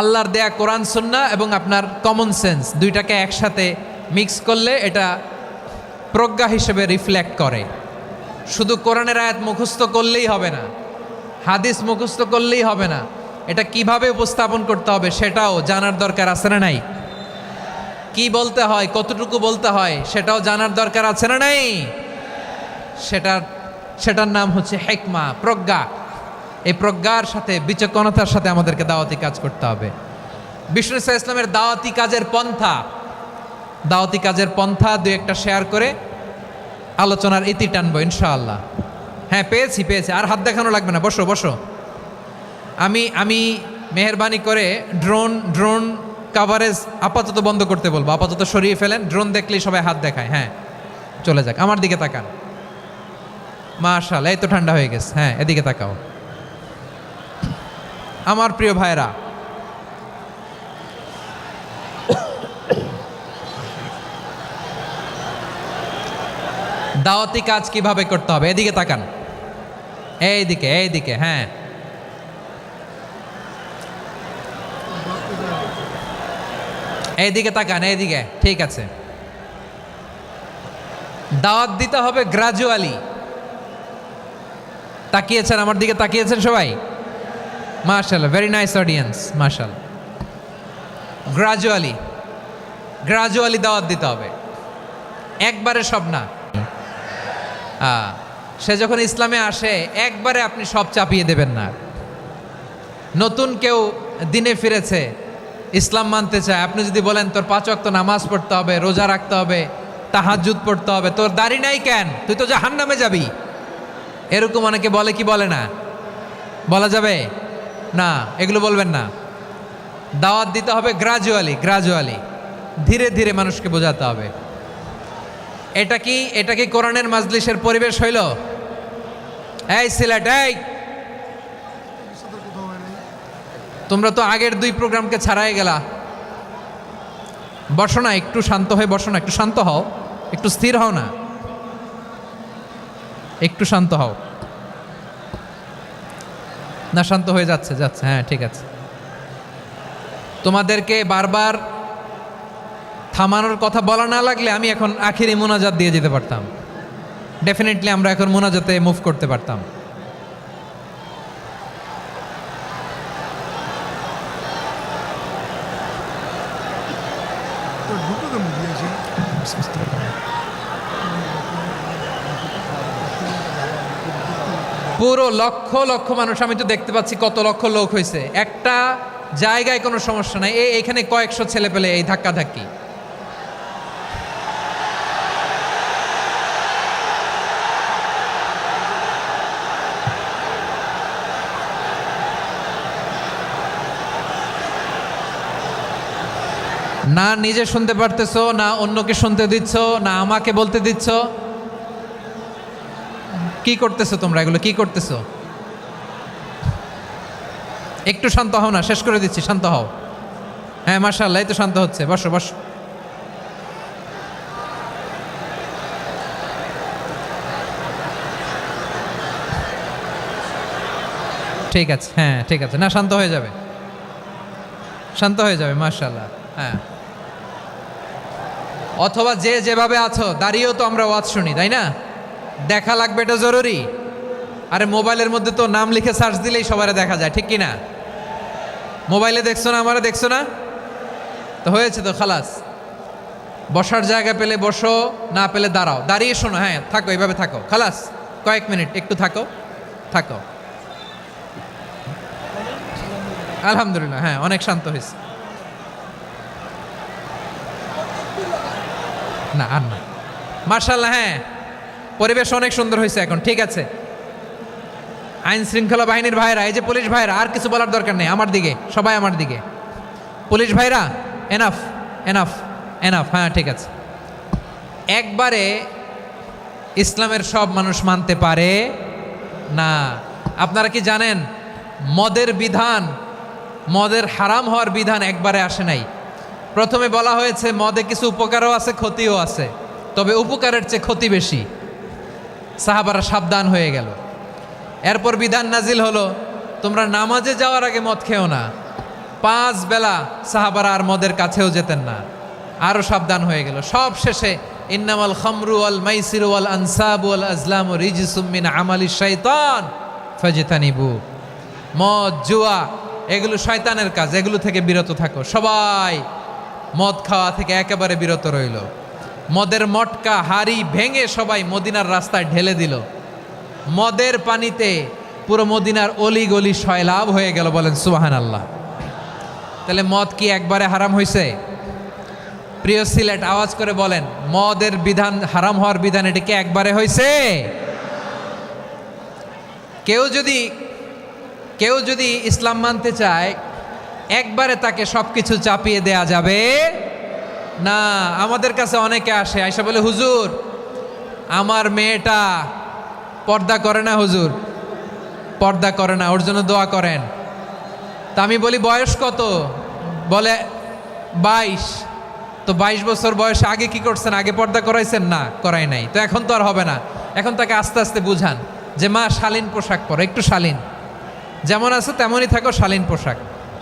আল্লাহর দেয়া কোরআন সুন্নাহ এবং আপনার কমন সেন্স, দুইটাকে একসাথে মিক্স করলে এটা প্রজ্ঞা হিসেবে রিফ্লেক্ট করে। শুধু কোরআনের আয়াত মুখস্থ করলেই হবে না, হাদিস মুখস্থ করলেই হবে না, এটা কিভাবে উপস্থাপন করতে হবে সেটাও জানার দরকার আছে না নাই? কি বলতে হয়, কতটুকু বলতে হয় সেটাও জানার দরকার আছে না নাই? সেটার নাম হচ্ছে হিকমা, প্রজ্ঞা। এই প্রজ্ঞার সাথে, বিচক্ষণতার সাথে আমাদেরকে দাওয়াতি কাজ করতে হবে। বিষ্ণু ইসলামের দাওয়াতি কাজের পন্থা 2-1টা শেয়ার করে আলোচনার ইতি টানবো ইনশাআল্লাহ। হ্যাঁ পেয়েছি, আর হাত দেখানো লাগবে না। বসো বসো। আমি মেহেরবানি করে ড্রোন কাভারেজ আপাতত বন্ধ করতে বলবো, আপাতত সরিয়ে ফেলেন। ড্রোন দেখলেই সবাই হাত দেখায়। হ্যাঁ চলে যাক, আমার দিকে তাকান। মাশাআল্লাহ, এই তো ঠান্ডা হয়ে গেছে। হ্যাঁ এদিকে তাকাও। আমার প্রিয় ভাইরা, দাওয়াতি কাজ কিভাবে করতে হবে এদিকে তাকান। এইদিকে, হ্যাঁ এইদিকে তাকান, এইদিকে, ঠিক আছে। দাওয়াত দিতে হবে গ্রাজুয়ালি। তাকিয়েছেন আমার দিকে, তাকিয়েছেন সবাই? মাশাআল্লাহ, ভেরি নাইস অডিয়েন্স, মাশাআল্লাহ। গ্রাজুয়ালি দাওয়াত দিতে হবে, একবারে সব না। সে যখন ইসলামে আসে একবারে আপনি সব চাপিয়ে দেবেন না। নতুন কেউ দিনে ফিরেছে, ইসলাম মানতে চায়, আপনি যদি বলেন তোর 5 ওয়াক্ত নামাজ পড়তে হবে, রোজা রাখতে হবে, তাহাজ্জুদ পড়তে হবে, তোর দাড়ি নাই কেন, তুই তো জাহান্নামে যাবি। এরকম অনেকে বলে কি বলে না? বলা যাবে না, এগুলো বলবেন না। দাওয়াত দিতে হবে গ্রাজুয়ালি, ধীরে ধীরে মানুষকে বোঝাতে হবে। এটা কি কোরআনের মাজলিসের পরিবেশ হইল? এই সিলেট, এই তোমরা তো আগের 2 প্রোগ্রামকে ছাড়াই গেলা। বসো না, একটু শান্ত হয়ে বসো না, একটু শান্ত হও, একটু স্থির হও না, একটু শান্ত হও না। শান্ত হয়ে যাচ্ছে, হ্যাঁ ঠিক আছে। তোমাদেরকে বারবার থামানোর কথা বলা না লাগলে আমি এখন আখিরি মোনাজাত দিয়ে যেতে পারতাম। ডেফিনেটলি আমরা এখন মোনাজাতে মুভ করতে পারতাম। পুরো লক্ষ লক্ষ মানুষ, আমি তো দেখতে পাচ্ছি কত লক্ষ লোক হয়েছে। একটা জায়গায় কোনো সমস্যা নাই, এখানে কয়েকশো ছেলে পেলে এই ধাক্কাধাক্কি। না নিজে শুনতে পারতেছো, না অন্যকে শুনতে দিচ্ছ, না আমাকে বলতে দিচ্ছ। কি করতেছো তোমরা? এগুলো কি করতেছো? একটু শান্ত হও না, শেষ করে দিচ্ছি, শান্ত হও। হ্যাঁ মাশাআল্লাহ, এই তো শান্ত হচ্ছে। বসো বসো। ঠিক আছে, হ্যাঁ ঠিক আছে, না শান্ত হয়ে যাবে, শান্ত হয়ে যাবে, মাশাআল্লাহ। হ্যাঁ, অথবা যে যেভাবে আছো দাঁড়িয়েও তো আমরা ওয়াজ শুনি, তাই না? দেখা লাগবে, এটা জরুরি। আরে মোবাইলের মধ্যে তো নাম লিখে সার্চ দিলেই সবারে দেখা যায়, ঠিক কি না? মোবাইলে দেখছো না, আমারে দেখছো না, তো হয়েছে তো, খালাস। বসার জায়গা পেলে বসো, না পেলে দাঁড়াও, দাঁড়িয়ে শোনো। হ্যাঁ থাকো, এইভাবে থাকো, খালাস। কয়েক মিনিট একটু থাকো। আলহামদুলিল্লাহ, হ্যাঁ অনেক শান্ত হয়েছে। না আর না, মাশাআল্লাহ, হ্যাঁ পরিবেশ অনেক সুন্দর হয়েছে এখন, ঠিক আছে। আইন শৃঙ্খলা বাহিনীর ভাইরা, এই যে পুলিশ ভাইরা, আর কিছু বলার দরকার নেই, আমার দিকে সবাই, আমার দিকে। পুলিশ ভাইরা, এনাফ এনাফ এনাফ, হ্যাঁ ঠিক আছে। একবারে ইসলামের সব মানুষ মানতে পারে না। আপনারা কি জানেন মদের বিধান, মদের হারাম হওয়ার বিধান একবারে আসে নাই। প্রথমে বলা হয়েছে মদে কিছু উপকারও আছে, ক্ষতিও আছে, তবে উপকারের চেয়ে ক্ষতি বেশি। সাহাবারা সাবধান হয়ে গেল। এরপর বিধান নাজিল হলো, তোমরা নামাজে যাওয়ার আগে মদ খেও না। 5 বেলা সাহাবারা আর মদের কাছেও যেতেন না, আরও সাবধান হয়ে গেল। সব শেষে ইন্নামাল খামরু ওয়াল মাইসিরু ওয়াল আনসাবু ওয়াল আজলামু রিজসুম মিন আমালিশ শাইতান ফাজতানিবু। মদ, জুয়া এগুলো শয়তানের কাজ, এগুলো থেকে বিরত থাকো। সবাই মদ খাওয়া থেকে একেবারে বিরত রইল। মদের মটকা হাড়ি ভেঙে সবাই মদিনার রাস্তায় ঢেলে দিল। মদের পানিতে পুরো মদিনার অলি গলি সয়লাভ হয়ে গেল। বলেন সুবহানাল্লাহ। তাহলে মদ কি একবারে হারাম হয়েছে? প্রিয় সিলেট, আওয়াজ করে বলেন, মদের বিধান, হারাম হওয়ার বিধান, এটা কি একবারে হয়েছে? কেউ যদি ইসলাম মানতে চায়, একবারে তাকে সবকিছু চাপিয়ে দেয়া যাবে না। আমাদের কাছে অনেকে আসে, আয়সা বলে, হুজুর আমার মেয়েটা পর্দা করে না, হুজুর পর্দা করে না, ওর জন্য দোয়া করেন। তা আমি বলি বয়স কত? বলে 22। তো 22 বছর বয়সে আগে কি করছেন? আগে পর্দা করাইছেন? না, করাই নাই। তো এখন তো আর হবে না। এখন তাকে আস্তে আস্তে বুঝান যে মা শালীন পোশাক পরো, একটু শালীন, যেমন আছে তেমনই থাকো, শালীন পোশাক।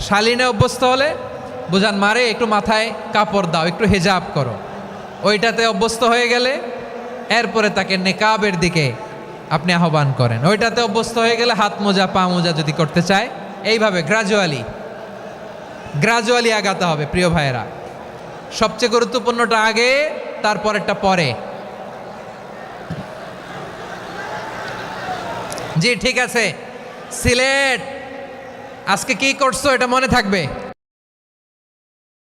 শালীনে অভ্যস্ত হলে বুঝান, মারে একটু মাথায় কাপড় দাও, একটু হেজাব করো। ওইটাতে অভ্যস্ত হয়ে গেলে এরপরে তাকে নেকাবের দিকে আপনি আহ্বান করেন। ওইটাতে অভ্যস্ত হয়ে গেলে হাত মোজা, পা মোজা যদি করতে চায়, এইভাবে গ্রাজুয়ালি আগাতে হবে। প্রিয় ভাইয়েরা, সবচেয়ে গুরুত্বপূর্ণটা আগে, তারপরেরটা পরে। জি ঠিক আছে। সিলেট আজকে কি করছো এটা মনে থাকবে।